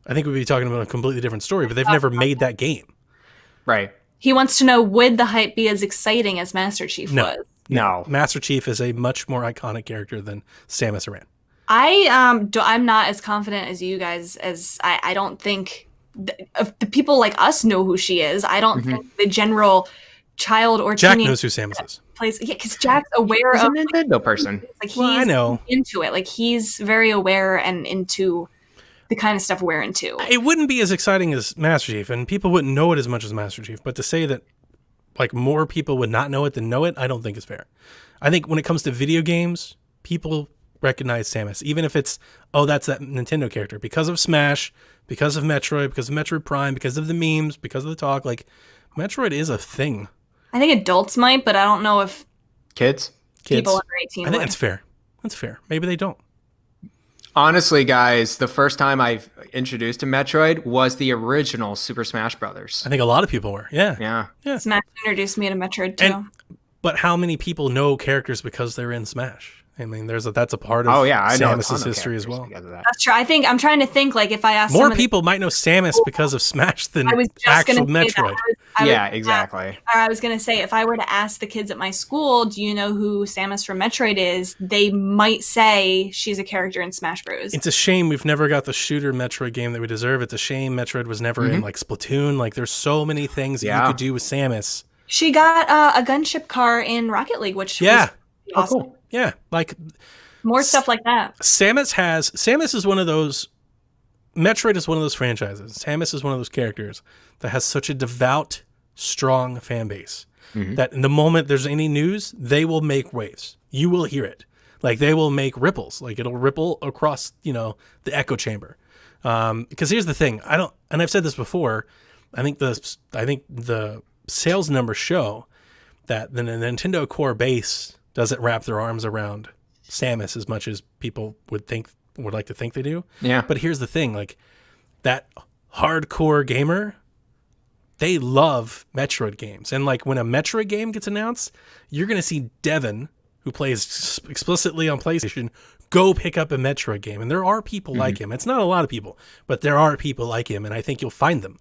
I think we'd be talking about a completely different story. But they've never made that game. Right. He wants to know, would the hype be as exciting as Master Chief was? No. Master Chief is a much more iconic character than Samus Aran. I'm not as confident as you guys, as I don't think of the people like us know who she is. I don't think the general child or Jack teenage knows who Samus is. plays. Yeah, because Jack's aware He's a of Nintendo person. like he's Well, I know. into it. Like he's very aware and into the kind of stuff we're into. It wouldn't be as exciting as Master Chief, and people wouldn't know it as much as Master Chief. But to say that like more people would not know it than know it, I don't think is fair. I think when it comes to video games, people recognize Samus, even if it's, oh, that's that Nintendo character, because of Smash, because of Metroid, because of Metroid Prime, because of the memes, because of the talk. Like, Metroid is a thing. I think adults might, but I don't know if Kids? kids. people under 18 I think would. that's fair. That's fair. Maybe they don't. Honestly, guys, the first time I've introduced to Metroid was the original Super Smash Brothers. I think a lot of people were. Yeah. Yeah. Smash introduced me to Metroid too. And- But how many people know characters because they're in Smash? I mean, that's a part of I know a ton Samus's of history as characters well. because of that. That's true. I'm trying to think, like, if I asked More some of the- people might know Samus because of Smash than I was just actual gonna say that. Metroid. Yeah, exactly. I was going to say, if I were to ask the kids at my school, do you know who Samus from Metroid is? They might say she's a character in Smash Bros. It's a shame we've never got the shooter Metroid game that we deserve. It's a shame Metroid was never in like Splatoon. Like, there's so many things that you could do with Samus. She got a gunship car in Rocket League, which Yeah. was awesome. Cool. Yeah, like More stuff like that. Samus is one of those. Metroid is one of those franchises. Samus is one of those characters that has such a devout, strong fan base that in the moment there's any news, they will make waves. You will hear it. Like, they will make ripples. Like, it'll ripple across, the echo chamber. Because here's the thing. And I've said this before. I think the sales numbers show that the Nintendo core base doesn't wrap their arms around Samus as much as people would like to think they do. Yeah. But here's the thing, like, that hardcore gamer, they love Metroid games. And like, when a Metroid game gets announced, you're going to see Devin, who plays explicitly on PlayStation, go pick up a Metroid game. And there are people like him. It's not a lot of people, but there are people like him, and I think you'll find them.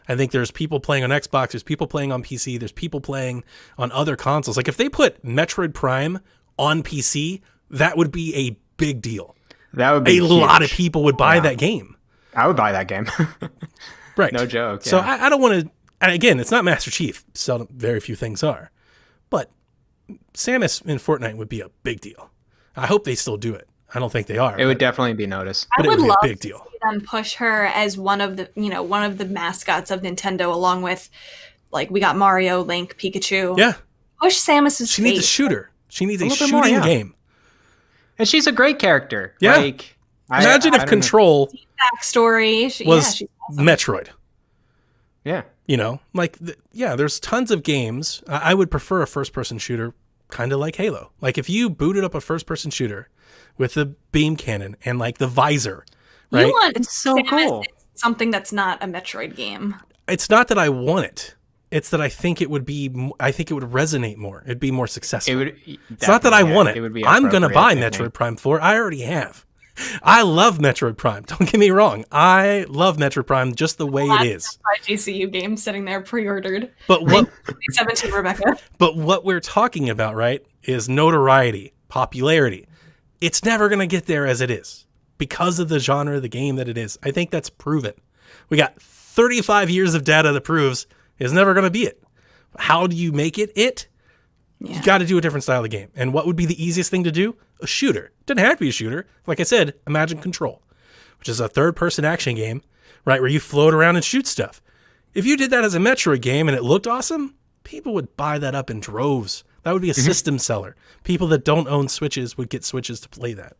I think there's people playing on Xbox, there's people playing on PC, there's people playing on other consoles. Like, if they put Metroid Prime on PC, that would be a big deal. That would be A lot of people would buy that game. I would buy that game. Right. No joke. So yeah. I don't want to, and again, it's not Master Chief. Seldom, very few things are. But Samus in Fortnite would be a big deal. I hope they still do it. I don't think they are. It would definitely be noticed. I But it would would be a love big to deal. see them push her as one of the mascots of Nintendo, along with, like, we got Mario, Link, Pikachu. Yeah. Push Samus's She needs a face. shooter. She needs a little bit shooting more, yeah. game. And she's a great character. Yeah. Like, Imagine I if don't know. Control Backstory. was She's awesome. Metroid. Yeah. There's tons of games. I would prefer a first-person shooter, kind of like Halo. Like, if you booted up a first-person shooter with the beam cannon and like the visor, right? You want It's so Samus cool. in something that's not a Metroid game. It's not that I want it. It's that I think it would be. I think it would resonate more. It'd be more successful. It would. It's not that I want it. It would be. I'm gonna buy appropriate, I think. Metroid Prime 4. I already have. I love Metroid Prime. Don't get me wrong. I love Metroid Prime just the way it is. My GCU game sitting there pre-ordered. But what 17, Rebecca. But what we're talking about, right, is notoriety, popularity. It's never going to get there as it is because of the genre of the game that it is. I think that's proven. We got 35 years of data that proves it's never going to be it. How do you make it? Yeah. You got to do a different style of game. And what would be the easiest thing to do? A shooter. Doesn't have to be a shooter. Like I said, imagine Control, which is a third-person action game, right, where you float around and shoot stuff. If you did that as a Metroid game and it looked awesome, people would buy that up in droves. That would be a system seller. People that don't own Switches would get Switches to play that.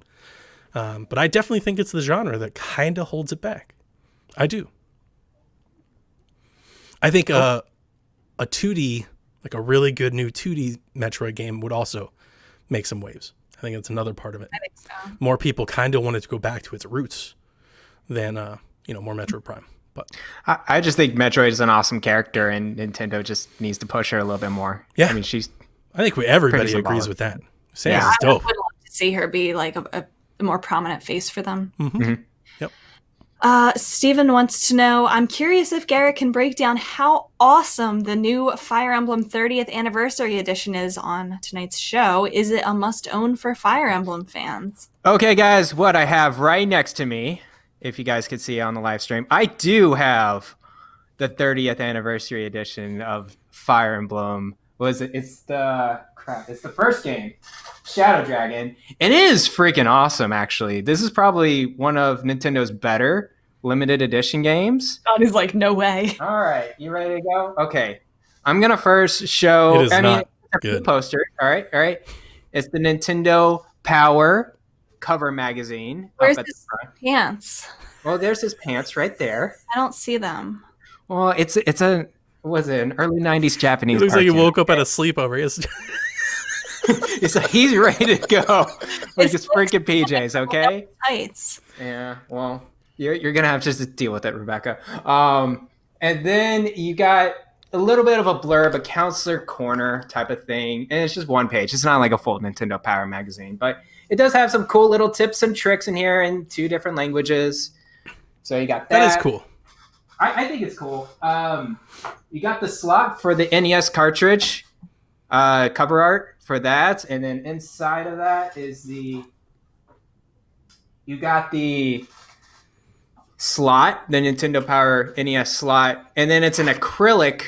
But I definitely think it's the genre that kind of holds it back. I do. I think a 2D, like a really good new 2D Metroid game would also make some waves. I think that's another part of it. I think so. More people kind of wanted to go back to its roots than, more Metroid Prime. But I just think Metroid is an awesome character, and Nintendo just needs to push her a little bit more. Yeah. I mean, she's. I think everybody Pretty agrees symbolic. with that. Samus Yeah. is I dope. would love to see her be like a more prominent face for them. Yep. Steven wants to know, I'm curious if Garrett can break down how awesome the new Fire Emblem 30th Anniversary Edition is on tonight's show. Is it a must-own for Fire Emblem fans? Okay, guys, what I have right next to me, if you guys could see on the live stream, I do have the 30th Anniversary Edition of Fire Emblem. It's the first game, Shadow Dragon, and it is freaking awesome, actually. This is probably one of Nintendo's better limited edition games. God is like, no way. All right, you ready to go? Okay, I'm gonna first show. It is not it's a good. poster. All right. It's the Nintendo Power cover magazine. Where's up at the his front. pants? Well, there's his pants right there. I don't see them. Well, it's an early '90s He Japanese. looks like he cartoon. woke up at a sleepover. He has he's ready to go. Like his freaking PJs, okay? Tights. Yeah, well, you're gonna have to just deal with it, Rebecca. And then you got a little bit of a blurb, a counselor corner type of thing, and it's just one page. It's not like a full Nintendo Power magazine, but it does have some cool little tips and tricks in here in 2 different languages. So you got that. That is cool. I think it's cool. You got the slot for the NES cartridge cover art for that, and then inside of that is you got the slot, the Nintendo Power NES slot, and then it's an acrylic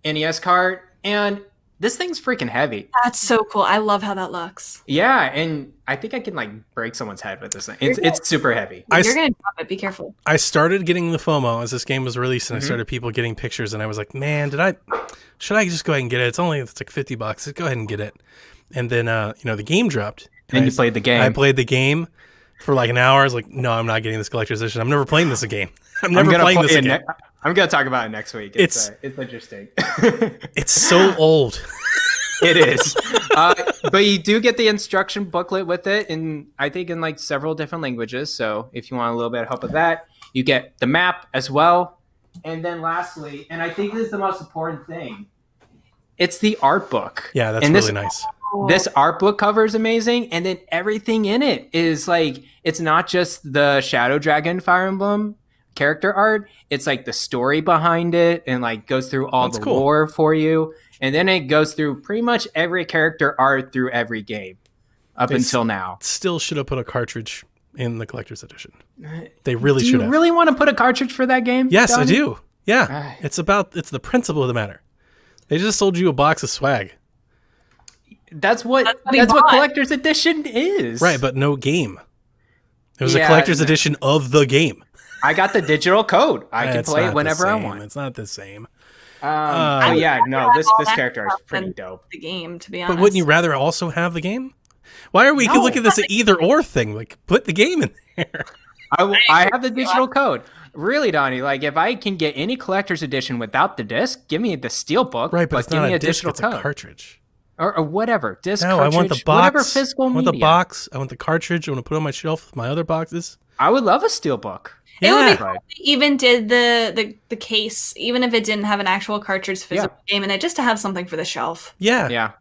NES cart, and this thing's freaking heavy. That's so cool. I love how that looks. Yeah, and I think I can like break someone's head with this thing. It's super heavy. You're gonna drop it. Be careful. I started getting the FOMO as this game was released, and I started people getting pictures, and I was like, man, should I just go ahead and get it? It's like $50. Let's go ahead and get it. And then the game dropped. And you played the game. I played the game for like an hour. I was like, no, I'm not getting this collector's edition. I'm never playing this again. I'm never playing this again. I'm gonna talk about it next week. It's interesting. It's so old. It is. But you do get the instruction booklet with it, and I think in like several different languages. So if you want a little bit of help with that, you get the map as well. And then lastly, and I think this is the most important thing, it's the art book. Yeah, that's really nice. This art book cover is amazing, and then everything in it is like, it's not just the Shadow Dragon Fire Emblem character art, it's like the story behind it, and like goes through all the lore for you, and then it goes through pretty much every character art through every game up until now. Still should have put a cartridge in the collector's edition. They really should have. Do you really want to put a cartridge for that game? Yes, Donnie? I do. Yeah, it's the principle of the matter. They just sold you a box of swag. That's what collector's edition is. Right, but no game. It was a collector's edition of the game. I got the digital code. I can play it whenever I want. It's not the same. This character is pretty dope. The game, to be honest. But wouldn't you rather also have the game? Why are we looking at this an either or thing? Like, put the game in there. I have the digital code. Really, Donnie, like if I can get any collector's edition without the disc, give me the steelbook. Right, but it's give not me a a disc, digital it's code. a cartridge. Or whatever. Disc, No, cartridge, I want the box. whatever physical media. I want the box. I want the cartridge. I want to put it on my shelf with my other boxes. I would love a steelbook. It would be cool if they even did the case, even if it didn't have an actual cartridge physical game in it, just to have something for the shelf. Yeah.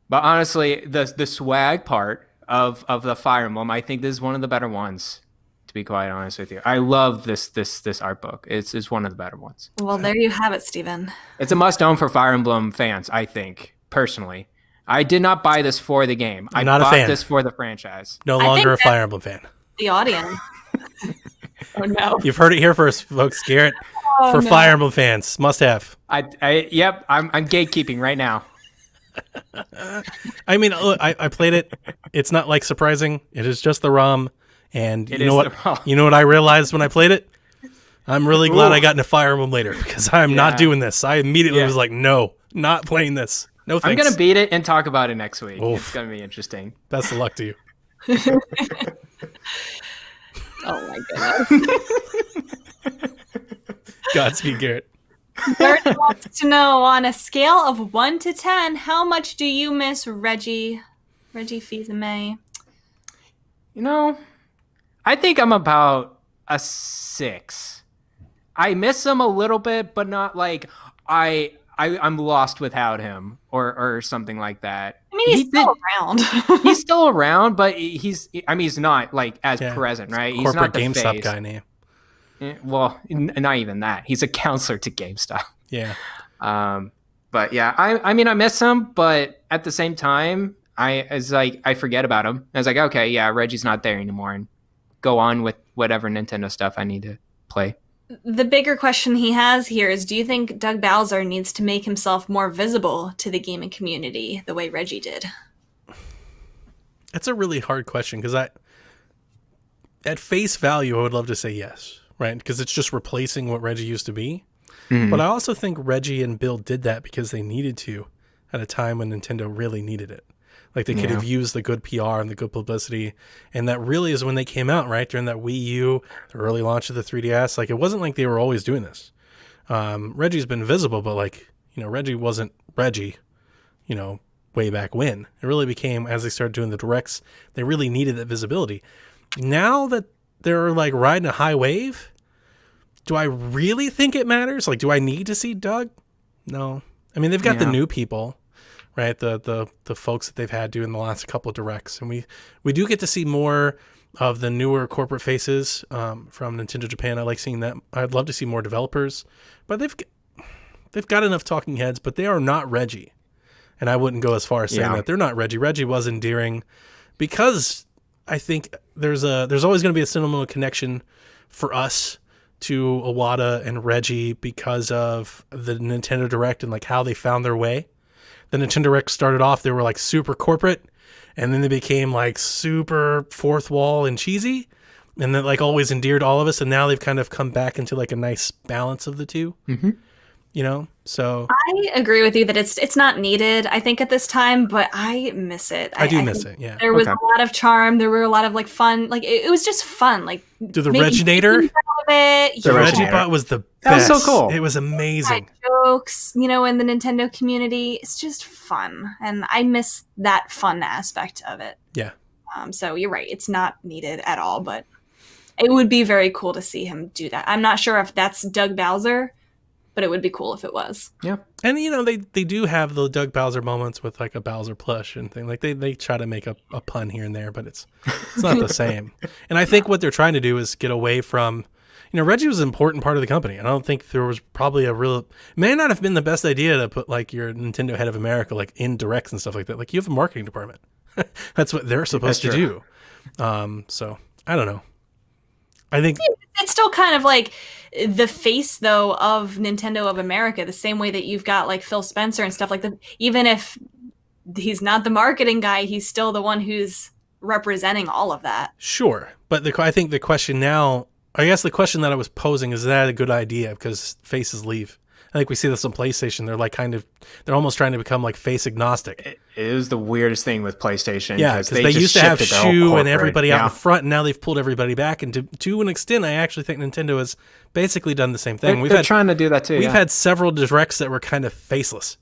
But honestly, the swag part of the Fire Emblem, I think this is one of the better ones. To be quite honest with you, I love this art book. It's one of the better ones. Well, there you have it, Steven. It's a must-own for Fire Emblem fans, I think, personally. I did not buy this for the game. I bought this for the franchise. No longer a Fire Emblem fan. The audience. Oh no! You've heard it here first, folks. Garrett, Fire Emblem fans, must have. I'm gatekeeping right now. I mean, look, I played it. It's not like surprising. It is just the ROM, and you know what? You know what I realized when I played it? I'm really glad I got into Fire Emblem later because I'm not doing this. I immediately was like, no, not playing this. No thanks. I'm gonna beat it and talk about it next week. Oof. It's gonna be interesting. Best of luck to you. Oh my goodness. Godspeed, Garrett. Garrett wants to know, on a scale of 1 to 10, how much do you miss Reggie Fils-Aimé? You know, I think I'm about a 6. I miss him a little bit, but not like I'm lost without him or something like that. I mean, he's still around. He's still around, but he's not like as present, right? He's not the GameStop face. guy name. Well, not even that. He's a counselor to GameStop. Yeah. But yeah, I mean, I miss him, but at the same time, I forget about him. I was like, okay, yeah, Reggie's not there anymore, and go on with whatever Nintendo stuff I need to play. The bigger question he has here is, do you think Doug Bowser needs to make himself more visible to the gaming community the way Reggie did? That's a really hard question because at face value, I would love to say yes, right? Because it's just replacing what Reggie used to be. Mm-hmm. But I also think Reggie and Bill did that because they needed to at a time when Nintendo really needed it. Like they could have used the good PR and the good publicity. And that really is when they came out, right? During that Wii U, the early launch of the 3DS. Like it wasn't like they were always doing this. Reggie's been visible, but like, Reggie wasn't Reggie, way back when. It really became, as they started doing the directs, they really needed that visibility. Now that they're like riding a high wave, do I really think it matters? Like, do I need to see Doug? No. I mean, they've got the new people, right? The folks that they've had doing the last couple of directs. And we do get to see more of the newer corporate faces from Nintendo Japan. I like seeing that. I'd love to see more developers, but they've got enough talking heads, but they are not Reggie. And I wouldn't go as far as saying that they're not Reggie. Reggie was endearing because I think there's always going to be a sentimental connection for us to Iwata and Reggie because of the Nintendo Direct and like how they found their way. The Nintendo Direct started off, they were like super corporate, and then they became like super fourth wall and cheesy, and then like always endeared all of us. And now they've kind of come back into like a nice balance of the two. Mm-hmm. So I agree with you that it's not needed, I think, at this time, but I miss it. I do miss it. Yeah. There was a lot of charm. There were a lot of like fun. Like it was just fun. Like the Reginator. The Regibot was the best. That was so cool. It was amazing. Jokes, in the Nintendo community. It's just fun. And I miss that fun aspect of it. Yeah. So you're right. It's not needed at all, but it would be very cool to see him do that. I'm not sure if that's Doug Bowser, but it would be cool if it was. Yeah. And, they do have the Doug Bowser moments with like a Bowser plush and thing. Like they try to make a pun here and there, but it's not the same. And I think what they're trying to do is get away from, Reggie was an important part of the company. And I don't think there was probably may not have been the best idea to put like your Nintendo head of America, like in directs and stuff like that. Like you have a marketing department. That's what they're supposed to do. So I don't know. I think it's still kind of like the face, though, of Nintendo of America, the same way that you've got like Phil Spencer and stuff like that. Even if he's not the marketing guy, he's still the one who's representing all of that. Sure. But I think the question now, I guess the question that I was posing is that a good idea? Because faces leave. I think we see this on PlayStation. They're like they're almost trying to become like face agnostic. It is the weirdest thing with PlayStation. Yeah, because they used to have Shu and everybody out in front, and now they've pulled everybody back. And to an extent, I actually think Nintendo has basically done the same thing. They're trying to do that too. We've had several directs that were kind of faceless.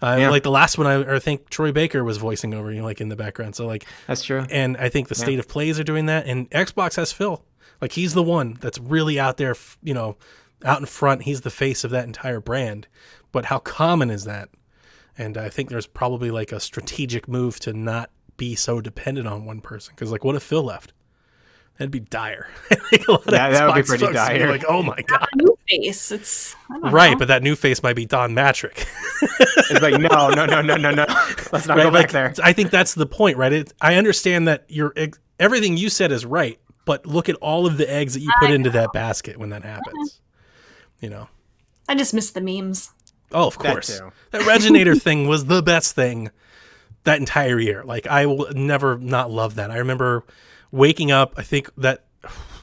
Like the last one, I think Troy Baker was voicing over, like in the background. So like that's true. And I think the State of Plays are doing that, and Xbox has Phil. Like he's the one that's really out there, out in front. He's the face of that entire brand. But how common is that? And I think there's probably like a strategic move to not be so dependent on one person. Because like, what if Phil left? That'd be dire. That would be pretty dire. Like, oh my god, new face. Right, but that new face might be Don Matrick. It's like no. Let's not go back there. I think that's the point, right? I understand that everything you said is right, but look at all of the eggs that you put into that basket when that happens. I just miss the memes. Oh, of course. That Reginator thing was the best thing that entire year. Like, I will never not love that. I remember waking up, I think that,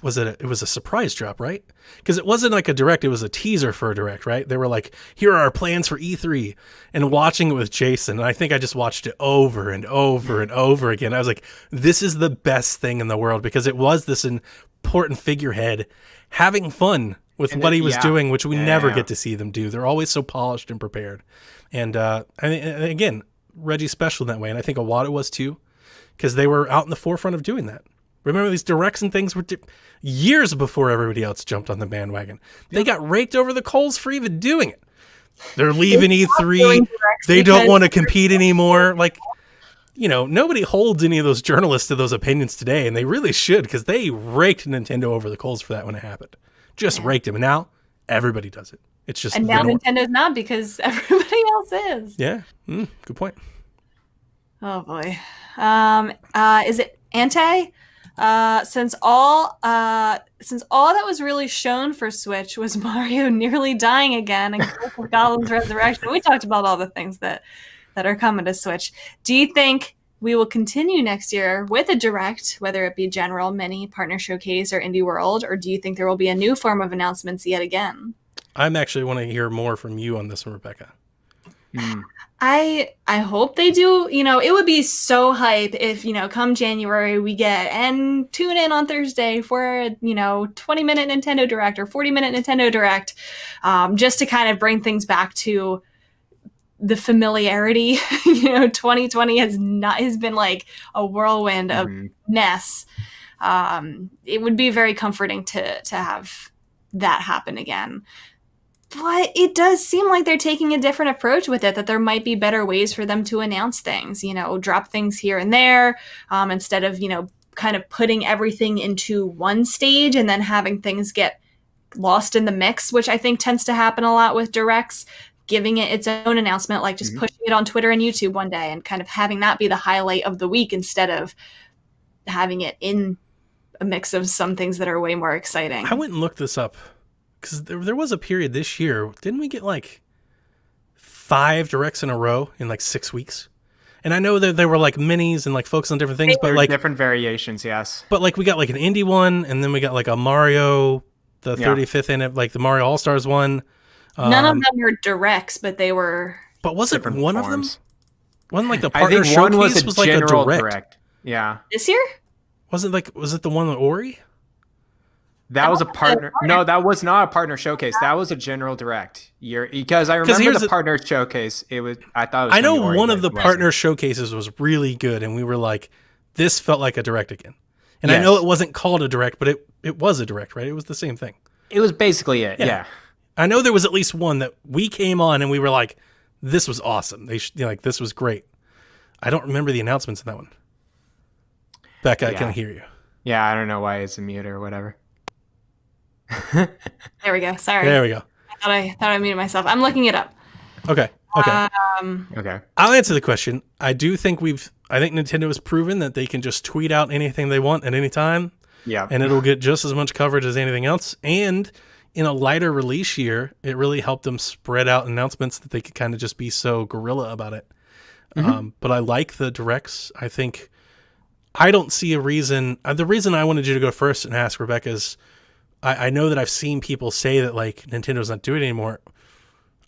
it was a surprise drop, right? Because it wasn't like a direct, it was a teaser for a direct, right? They were like, here are our plans for E3. And watching it with Jason, and I think I just watched it over and over and over again. I was like, this is the best thing in the world, because it was this important figurehead having fun with what he was doing, which we never get to see them do. They're always so polished and prepared. And again, Reggie's special in that way. And I think Iwata was too, because they were out in the forefront of doing that. Remember, these directs and things were years before everybody else jumped on the bandwagon. They got raked over the coals for even doing it. They're leaving E3. They don't want to compete anymore. Like, nobody holds any of those journalists to those opinions today, and they really should, because they raked Nintendo over the coals for that when it happened. Just raked him. And now everybody does it. It's just, and now Nintendo's not, because everybody else is. Yeah. Good point. Oh boy. Is it Ante? Since all that was really shown for Switch was Mario nearly dying again and Gollum's Resurrection. We talked about all the things that are coming to Switch. Do you think we will continue next year with a direct, whether it be general, mini, partner showcase, or indie world, or do you think there will be a new form of announcements yet again? I'm actually want to hear more from you on this one, Rebecca. I hope they do. It would be so hype if, come January we get, and tune in on Thursday for a, 20-minute Nintendo Direct or 40-minute Nintendo Direct, just to kind of bring things back to the familiarity. 2020 has been like a whirlwind of mess. It would be very comforting to have that happen again. But it does seem like they're taking a different approach with it, that there might be better ways for them to announce things, drop things here and there, instead of, kind of putting everything into one stage and then having things get lost in the mix, which I think tends to happen a lot with directs, giving it its own announcement, like just pushing it on Twitter and YouTube one day and kind of having that be the highlight of the week instead of having it in a mix of some things that are way more exciting. I went and looked this up because there was a period this year. Didn't we get like 5 directs in a row in like 6 weeks? And I know that there were like minis and like focus on different things, but like different variations, yes. But like we got like an indie one, and then we got like a Mario, the 35th in it, like the Mario All Stars one. None of them were directs, but they were. But wasn't one forms. of them? Wasn't like the partner I think showcase was like a general direct? Yeah. This year? Was it the one with Ori? That was a partner. No, that was not a partner showcase. That was a general direct year, because I remember the partner showcase. I thought it was. I know one of the partner showcases was really good, and we were like, "This felt like a direct again." And I know it wasn't called a direct, but it was a direct, right? It was the same thing. It was basically it. Yeah. I know there was at least one that we came on and we were like, "This was awesome." This was great. I don't remember the announcements in that one. Becca, I can hear you. Yeah, I don't know why it's a mute or whatever. There we go. Sorry. There we go. I thought I muted myself. I'm looking it up. Okay. Okay. I'll answer the question. I do think I think Nintendo has proven that they can just tweet out anything they want at any time. Yeah. And it'll get just as much coverage as anything else. And in a lighter release year, it really helped them spread out announcements that they could kind of just be so guerrilla about it. But I like the directs. I don't see a reason. The reason I wanted you to go first and ask Rebecca is, I know that I've seen people say that like Nintendo's not doing it anymore.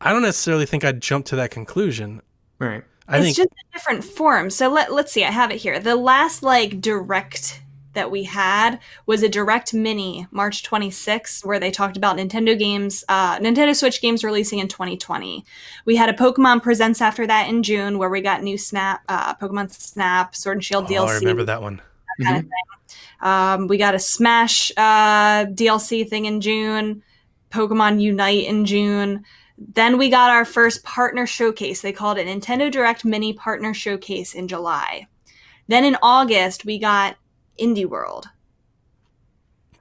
I don't necessarily think I'd jump to that conclusion. Right. It's just a different form. So let's see. I have it here. The last like direct that we had was a direct mini March 26th, where they talked about Nintendo Switch games releasing in 2020. We had a Pokemon Presents after that in June, where we got new Pokemon Snap, Sword and Shield DLC. I remember that one. That kind of thing. We got a Smash DLC thing in June, Pokemon Unite in June. Then we got our first partner showcase. They called it Nintendo Direct Mini Partner Showcase in July. Then in August, we got Indie World.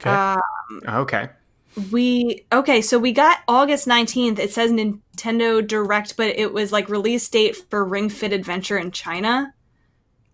Okay. So we got August 19th. It says Nintendo Direct, but it was like release date for Ring Fit Adventure in China.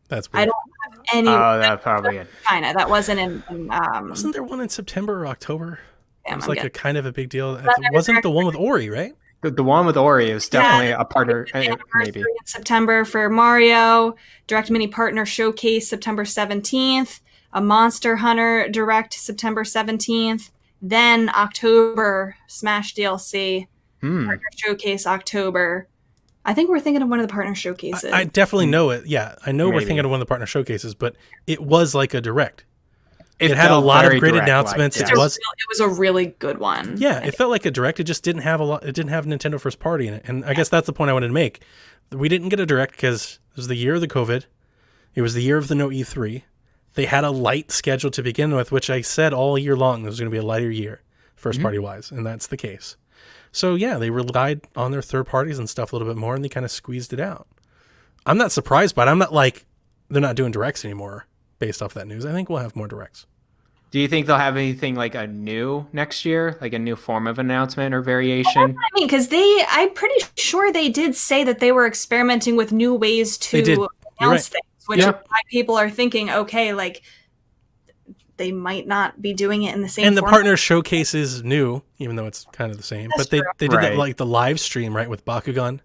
That's weird. I don't have any. Oh, that's probably it. China. That wasn't in. Wasn't there one in September or October? Damn, it was like a kind of a big deal. It wasn't the one with Ori, right? The one with Ori is definitely a partner. Maybe in September for Mario Direct Mini Partner Showcase September 17th. A Monster Hunter Direct September 17th. Then October Smash DLC Partner Showcase October. I think we're thinking of one of the partner showcases. I definitely know it. Yeah, I know we're thinking of one of the partner showcases, but it was like a direct. It had a lot of great announcements. It was a really good one. Yeah, it felt like a direct. It just didn't have a lot. It didn't have Nintendo first party in it, and I guess that's the point I wanted to make. We didn't get a direct because it was the year of the COVID. It was the year of the no E3. They had a light schedule to begin with, which I said all year long there was going to be a lighter year, first party wise, and that's the case. So yeah, they relied on their third parties and stuff a little bit more, and they kind of squeezed it out. I'm not surprised by it. I'm not like they're not doing directs anymore based off that news. I think we'll have more directs. Do you think they'll have anything like a new next year, like a new form of announcement or variation? Well, that's what I mean, because I'm pretty sure they did say that they were experimenting with new ways to announce things, which is why people are thinking, okay, like they might not be doing it in the same And the format. partner showcase is new, even though it's kind of the same. That's but they true. did that like the live stream, right, with Bakugan.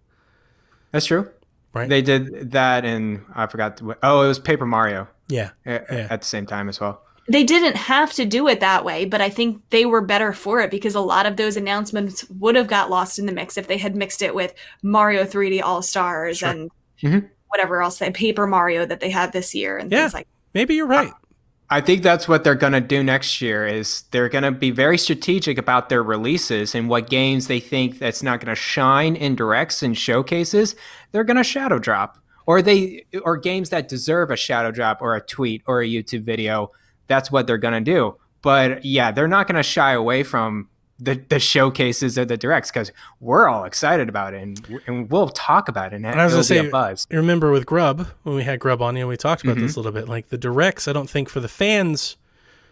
That's true. Right. They did that in, I forgot. It was Paper Mario. Yeah. At the same time as well. They didn't have to do it that way, but I think they were better for it because a lot of those announcements would have got lost in the mix if they had mixed it with Mario 3D All-Stars and whatever else, Paper Mario that they had this year and things like that. Maybe you're right. I think that's what they're going to do next year is they're going to be very strategic about their releases and what games they think that's not going to shine in directs and showcases, they're going to shadow drop. Or games that deserve a shadow drop or a tweet or a YouTube video, that's what they're going to do. But yeah, they're not going to shy away from the showcases or the directs because we're all excited about it and we'll talk about it and I was it'll gonna be say, a buzz. you remember with Grub, when we had Grub on, we talked about this a little bit. Like the directs, I don't think for the fans,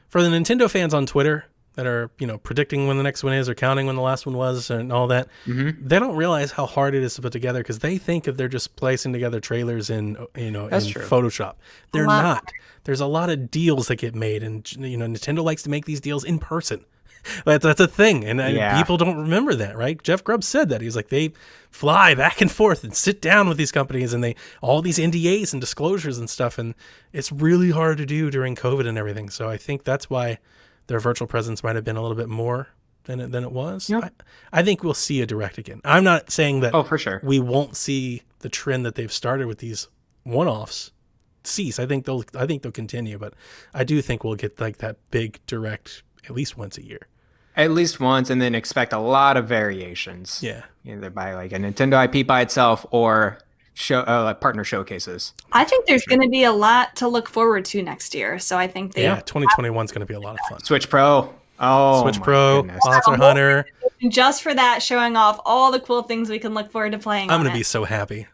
for the Nintendo fans on Twitter that are, predicting when the next one is or counting when the last one was and all that, they don't realize how hard it is to put together because they think if they're just placing together trailers in Photoshop. They're not. There's a lot of deals that get made and, Nintendo likes to make these deals in person. That's a thing, and people don't remember that, right? Jeff Grubb said that. He's like, they fly back and forth and sit down with these companies, and all these NDAs and disclosures and stuff, and it's really hard to do during COVID and everything. So I think that's why their virtual presence might have been a little bit more than it was. Yep. I think we'll see a direct again. I'm not saying that for sure we won't see the trend that they've started with these one-offs cease. I think they'll continue, but I do think we'll get like that big direct at least once a year. At least once, and then expect a lot of variations. Yeah. Either by like a Nintendo IP by itself or partner showcases. I think there's going to be a lot to look forward to next year. So I think 2021 is going to be a lot of fun. Switch Pro. Oh, Switch Pro, Monster Hunter. Just for that, showing off all the cool things we can look forward to playing. I'm going to be so happy.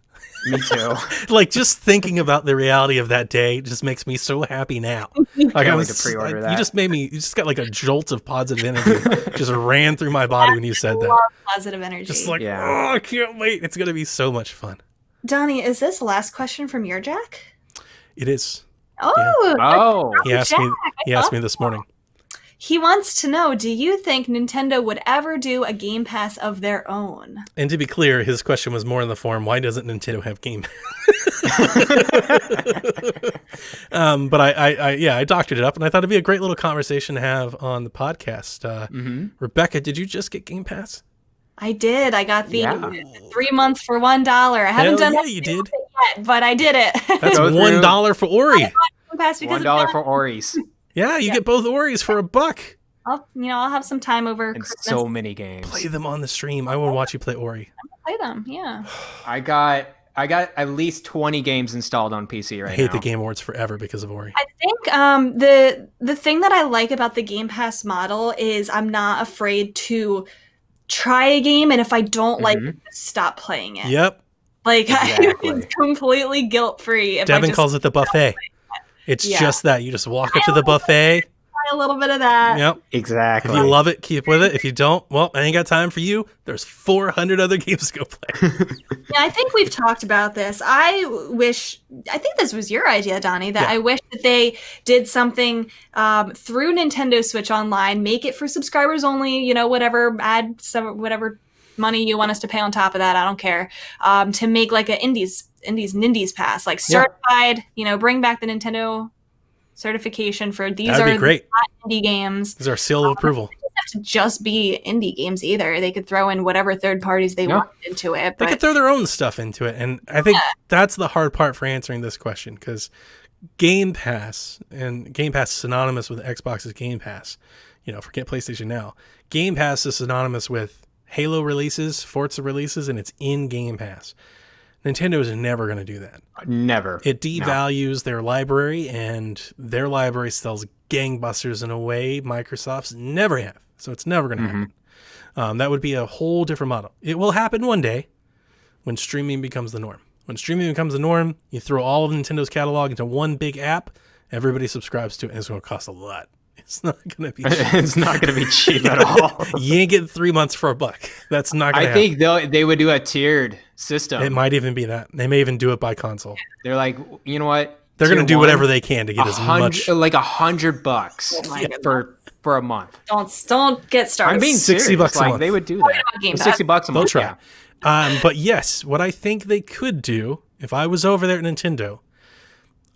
Me too. Like just thinking about the reality of that day just makes me so happy now. Like I was, pre-order that. You just got like a jolt of positive energy just ran through my body when you said that. Positive energy. Just like, oh, I can't wait. It's going to be so much fun. Donnie, is this the last question from your Jack? It is. Oh, yeah. He asked me this morning. He wants to know, do you think Nintendo would ever do a Game Pass of their own? And to be clear, his question was more in the form, why doesn't Nintendo have Game Pass? But I doctored it up, and I thought it'd be a great little conversation to have on the podcast. Rebecca, did you just get Game Pass? I did. I got the 3 months for $1. I haven't done that you did. Yet, but I did it. That's $1 for Ori. $1 for Ori's. Yeah, you get both Oris for $1. I'll have some time over and Christmas. So many games. Play them on the stream. I will watch you play Ori. Play them, yeah. I got at least 20 games installed on PC right now. I hate the Game Awards forever because of Ori. I think the thing that I like about the Game Pass model is I'm not afraid to try a game, and if I don't like it, stop playing it. Yep. Like exactly. It's completely guilt-free. Devin calls it the buffet. It's just that. You just walk up to the buffet. A little bit of that. Yep. Exactly. If you love it, keep with it. If you don't, well, I ain't got time for you. There's 400 other games to go play. Yeah, I think we've talked about this. I think this was your idea, Donnie, that I wish that they did something through Nintendo Switch Online, make it for subscribers only, add whatever money you want us to pay on top of that. I don't care. To make like a Nindies pass, like certified, bring back the Nintendo certification for these That'd be great. Indie games. These are seal of approval. It doesn't have to just be indie games either. They could throw in whatever third parties they want into it. They could throw their own stuff into it. And I think that's the hard part for answering this question, because Game Pass, and Game Pass is synonymous with Xbox's Game Pass. Forget PlayStation Now. Game Pass is synonymous with Halo releases, Forza releases, and it's in Game Pass. Nintendo is never going to do that. Never. It devalues their library, and their library sells gangbusters in a way Microsoft's never have. So it's never going to happen. That would be a whole different model. It will happen one day when streaming becomes the norm. When streaming becomes the norm, you throw all of Nintendo's catalog into one big app, everybody subscribes to it, and it's going to cost a lot. It's not going to be cheap. It's not going to be cheap at all. You ain't getting 3 months for $1. That's not going to happen. I think they would do a tiered system. It might even be that. They may even do it by console. They're like, you know what? They're going to do whatever they can to get as much. Like $100 for a month. Don't get started. I'm being serious. $60 a month. They would do that. $60 a month. They'll try. But yes, what I think they could do, if I was over there at Nintendo,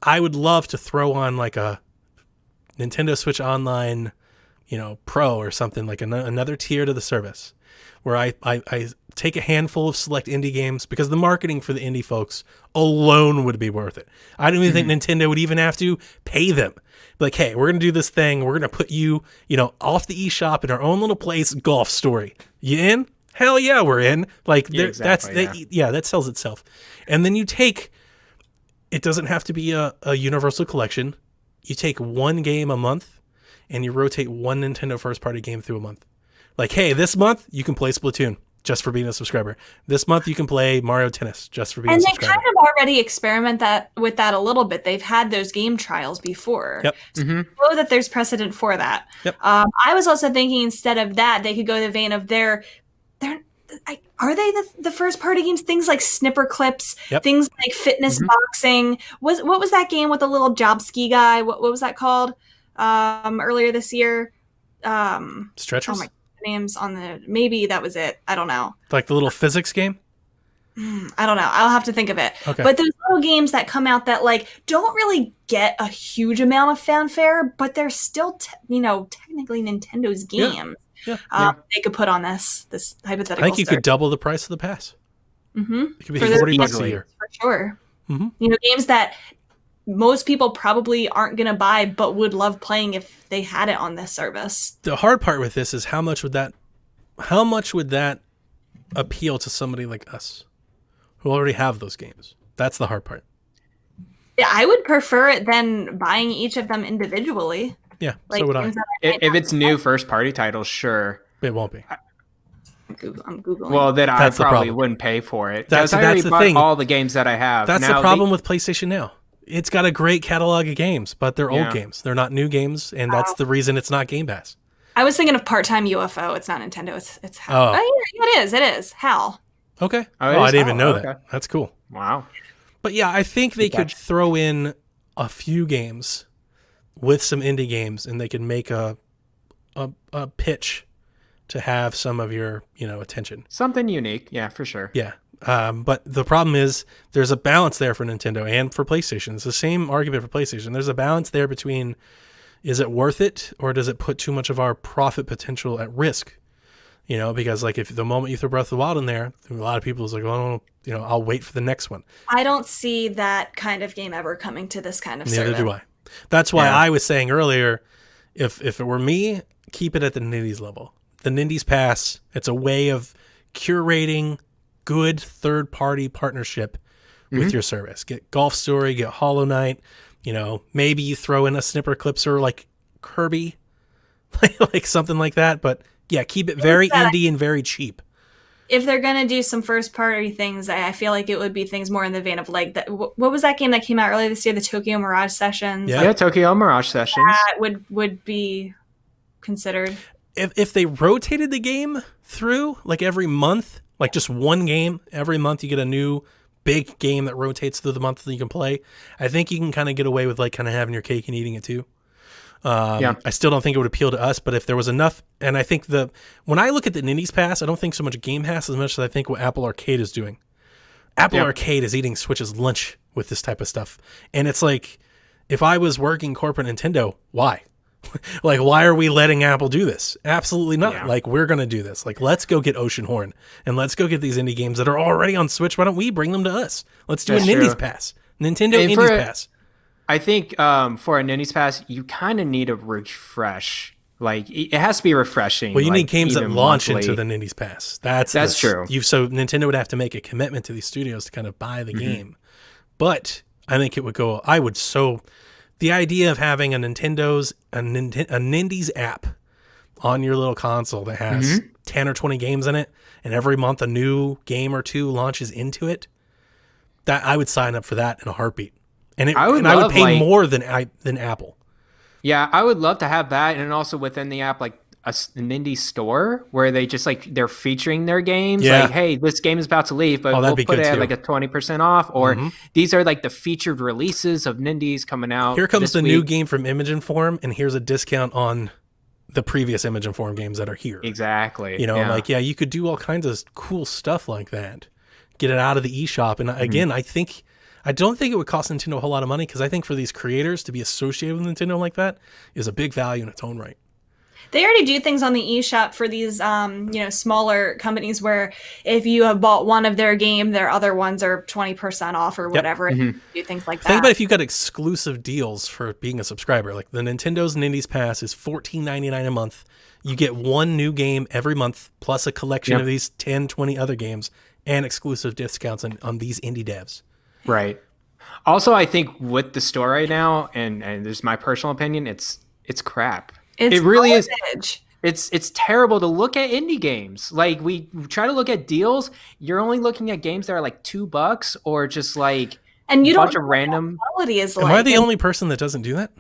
I would love to throw on like a Nintendo Switch Online, Pro or something, like another tier to the service. where I take a handful of select indie games because the marketing for the indie folks alone would be worth it. I don't even think Nintendo would even have to pay them. Like, hey, we're going to do this thing. We're going to put you, off the eShop in our own little place, golf story. You in? Hell yeah, we're in. Like, that sells itself. And then you take, it doesn't have to be a universal collection. You take one game a month and you rotate one Nintendo first party game through a month. Like, hey, this month you can play Splatoon just for being a subscriber. This month you can play Mario Tennis just for being a subscriber. And they kind of already experiment with that a little bit. They've had those game trials before. Yep. So I know that there's precedent for that. Yep. I was also thinking instead of that, they could go the vein of are they the first party games? Things like Snipper Clips, things like Fitness Boxing. What was that game with the little job ski guy? What was that called earlier this year? Stretchers? Oh my names on the, maybe that was it. I don't know. Like the little physics game? I don't know. I'll have to think of it. Okay. But those little games that come out that don't really get a huge amount of fanfare, but they're still technically Nintendo's games. Yeah. They could put on this hypothetical. I think you could double the price of the pass. It could be For $40 a year. For sure. Games that most people probably aren't going to buy, but would love playing if they had it on this service. The hard part with this is how much would that appeal to somebody like us who already have those games? That's the hard part. Yeah, I would prefer it than buying each of them individually. Yeah, so would I. If it's new first-party titles, sure. It won't be. I'm Googling. Well, then I probably wouldn't pay for it. That's I already the bought thing. all the games that I have. That's the problem with PlayStation Now. It's got a great catalog of games, but they're old games. They're not new games, and that's the reason it's not Game Pass. I was thinking of Part-Time UFO. It's not Nintendo. It's HAL. Oh, yeah, it is. HAL. Okay. I didn't even know that. That's cool. Wow. But yeah, I think they could throw in a few games with some indie games, and they could make a pitch to have some of your attention. Something unique, yeah, for sure. Yeah, but the problem is there's a balance there for Nintendo and for PlayStation. It's the same argument for PlayStation. There's a balance there between, is it worth it, or does it put too much of our profit potential at risk? Because if the moment you throw Breath of the Wild in there, a lot of people is like, oh, I'll wait for the next one. I don't see that kind of game ever coming to this kind of service. Neither do I. That's why I was saying earlier, if it were me, keep it at the Nindies level. The Nindies Pass, it's a way of curating good third-party partnership with your service. Get Golf Story, get Hollow Knight, maybe you throw in a Snipper Clips or like Kirby, like something like that. But yeah, keep it very indie and very cheap. If they're going to do some first-party things, I feel like it would be things more in the vein of that. What was that game that came out earlier this year? The Tokyo Mirage Sessions? Yeah, Tokyo Mirage Sessions. That would be considered. If they rotated the game through every month, just one game every month, you get a new big game that rotates through the month that you can play. I think you can kind of get away with kind of having your cake and eating it too. I still don't think it would appeal to us, but if there was enough, and I think when I look at the Nindies Pass, I don't think so much Game Pass as much as I think what Apple Arcade is doing. Apple Arcade is eating Switch's lunch with this type of stuff. And it's like, if I was working corporate Nintendo, why? Why are we letting Apple do this? Absolutely not. Yeah. We're going to do this. Let's go get Ocean Horn and let's go get these indie games that are already on Switch. Why don't we bring them to us? Let's do a Nindies Pass. Nintendo Indies Pass. I think for a Nindies Pass, you kind of need a refresh. It has to be refreshing. Well, you need games that launch monthly. into the Nindies Pass. That's true. So Nintendo would have to make a commitment to these studios to kind of buy the game. But I think it would go. The idea of having a Nindies app on your little console that has 10 or 20 games in it, and every month a new game or two launches into it, that I would sign up for that in a heartbeat. And I would pay more than Apple. Yeah, I would love to have that, and also within the app, an indie store where they just they're featuring their games. Yeah. Hey, this game is about to leave, but we'll put it at a 20% off. Or these are the featured releases of Nindies coming out. Here comes the new game from Image and Form, and here's a discount on the previous Image and Form games that are here. Exactly. You could do all kinds of cool stuff like that. Get it out of the eShop. And again, I don't think it would cost Nintendo a whole lot of money, because I think for these creators to be associated with Nintendo like that is a big value in its own right. They already do things on the eShop for these, smaller companies where if you have bought one of their game, their other ones are 20% off or whatever. Do things like that. Think about if you got exclusive deals for being a subscriber. Like the Nintendo's and Indies Pass is $14.99 a month. You get one new game every month, plus a collection of these 10, 20 other games, and exclusive discounts on these indie devs. Right. Also, I think with the store right now, and this is my personal opinion, it's crap. It really garbage. is. It's terrible to look at indie games. Like we try to look at deals. You're only looking at games that are like $2 or just like and you a bunch don't of random. Quality is Am I the only person that doesn't do that?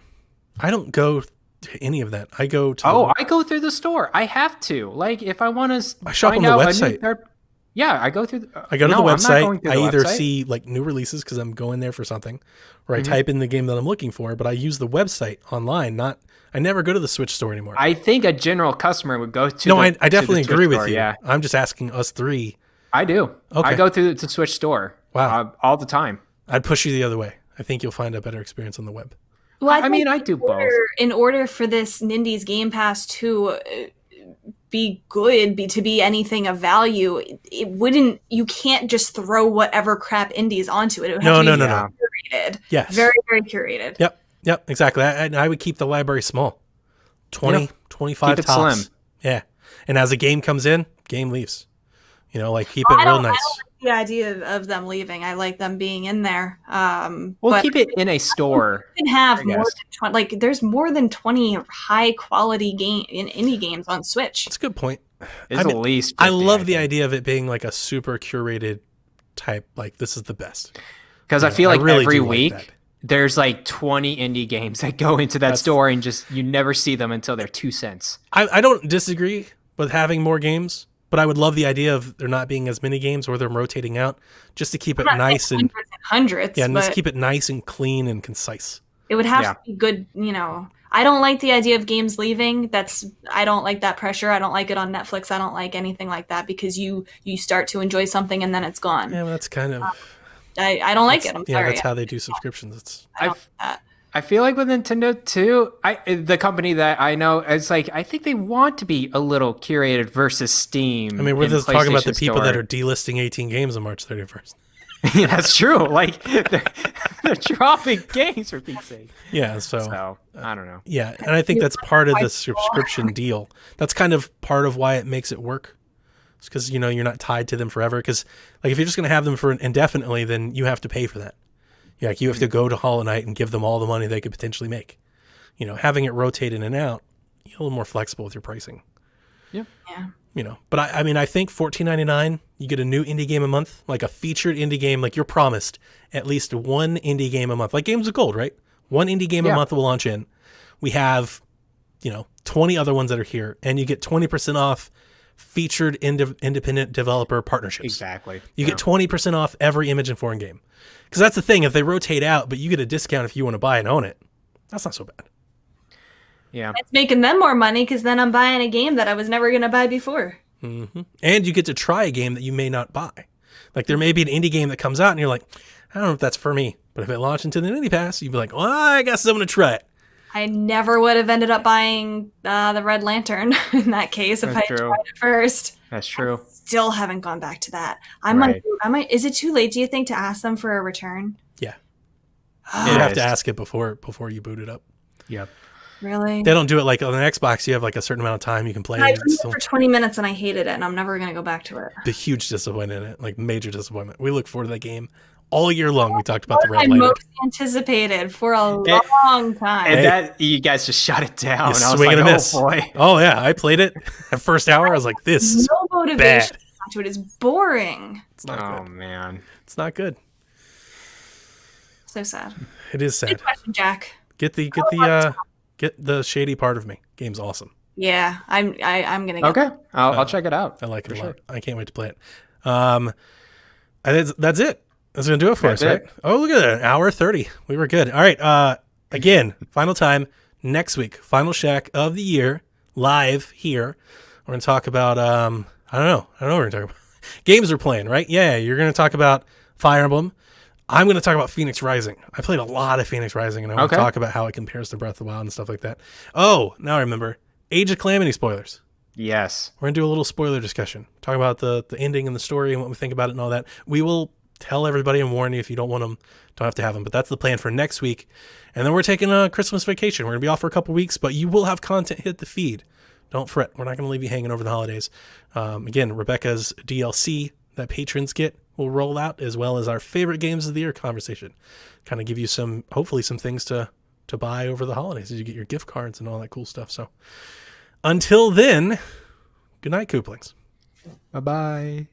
I don't go to any of that. I go to. I go through the store. I have to. Like if I want to. I shop on the website. I go through. I go to the website. I either website. see like new releases because I'm going there for something, or I type in the game that I'm looking for. But I use the website online. I never go to the Switch store anymore. I think a general customer would go to. No, I definitely agree with you. Yeah, I'm just asking us three. I do. Okay. I go to the Switch store. Wow. All the time. I'd push you the other way. I think you'll find a better experience on the web. Well, I mean, I do both. In order for this Nindies Game Pass to be good, to be anything of value, it wouldn't. You can't just throw whatever crap indies onto it. It would have to be curated. Yes. Very, very curated. Yep, exactly. I would keep the library small. 20, 25 keep it tops. slim. Yeah. And as a game comes in, game leaves. Keep it real nice. I don't like the idea of them leaving. I like them being in there. We'll keep it in a store. You can have more than 20, there's more than 20 high quality indie games on Switch. That's a good point. At least 50, I love the idea of it being like a super curated type, like this is the best. Because I feel like really every do like week that. there's like 20 indie games that go into that store and just you never see them until they're 2 cents. I don't disagree with having more games, but I would love the idea of there not being as many games or them rotating out just to keep it nice and hundreds. Yeah, and just keep it nice and clean and concise. It would have to be good, I don't like the idea of games leaving. I don't like that pressure. I don't like it on Netflix. I don't like anything like that because you start to enjoy something and then it's gone. Yeah, well, that's kind of I don't like it. I'm sorry. Yeah, that's how they do subscriptions. I feel like with Nintendo too, the company that I know, it's like I think they want to be a little curated versus Steam. I mean, we're just talking about the people Store. that are delisting 18 games on March 31st. Yeah, that's true. Like they're dropping games for Pete's sake. Yeah, so I don't know. Yeah, and I think that's part of the subscription deal. That's kind of part of why it makes it work. It's because you're not tied to them forever. Because like if you're just going to have them for indefinitely, then you have to pay for that. Yeah, like you have to go to Hollow Knight and give them all the money they could potentially make. Having it rotate in and out, you're a little more flexible with your pricing. Yeah. But I think $14.99, you get a new indie game a month, like a featured indie game, like you're promised at least one indie game a month, like Games of Gold, right? One indie game a month will launch in. We have, 20 other ones that are here, and you get 20% off featured independent developer partnerships. Exactly. You get 20% off every Image and Foreign game. Because that's the thing, if they rotate out, but you get a discount if you want to buy and own it, that's not so bad. Yeah. It's making them more money because then I'm buying a game that I was never going to buy before. Mm-hmm. And you get to try a game that you may not buy. Like there may be an indie game that comes out and you're like, I don't know if that's for me. But if it launched into the Indie Pass, you'd be like, well, I guess I'm going to try it. I never would have ended up buying the Red Lantern in that case if I had tried it first. That's true. I still haven't gone back to that. I might. Is it too late, do you think, to ask them for a return? Yeah. You have to ask it before you boot it up. Yep. Really? They don't do it like on the Xbox. You have like a certain amount of time you can play I it. played it for 20 minutes and I hated it, and I'm never going to go back to it. The huge disappointment in it, like major disappointment. We look forward to that game all year long. We talked about the Red I Lantern. most anticipated for a long time. And that you guys just shut it down. You And I was swing like, and a miss. oh boy. Oh yeah, I played it. That first hour, I was like, this is no motivation to it. It's boring. It's not Oh good. man. It's not good. So sad. It is sad. Good question, Jack. Get the shady part of me. Game's awesome. Yeah, I'm gonna. Okay, I'll check it out. I like it a lot. I can't wait to play it. And that's it. That's gonna do it for us, right? Oh, look at that, an hour 30. We were good. All right. Again, final time next week. Final Shack of the year, live here. We're gonna talk about I don't know what we're gonna talk about. Games we're playing, right? Yeah, you're gonna talk about Fire Emblem. I'm going to talk about Phoenix Rising. I played a lot of Phoenix Rising, and I want to talk about how it compares to Breath of the Wild and stuff like that. Oh, now I remember. Age of Calamity spoilers. Yes. We're going to do a little spoiler discussion. Talk about the ending and the story and what we think about it and all that. We will tell everybody and warn you if you don't want them, don't have to have them. But that's the plan for next week. And then we're taking a Christmas vacation. We're going to be off for a couple weeks, but you will have content hit the feed. Don't fret. We're not going to leave you hanging over the holidays. Again, Rebecca's DLC that patrons get will roll out, as well as our favorite games of the year conversation. Kind of give you hopefully some things to buy over the holidays as you get your gift cards and all that cool stuff. So until then, good night, Kooplings. Bye-bye.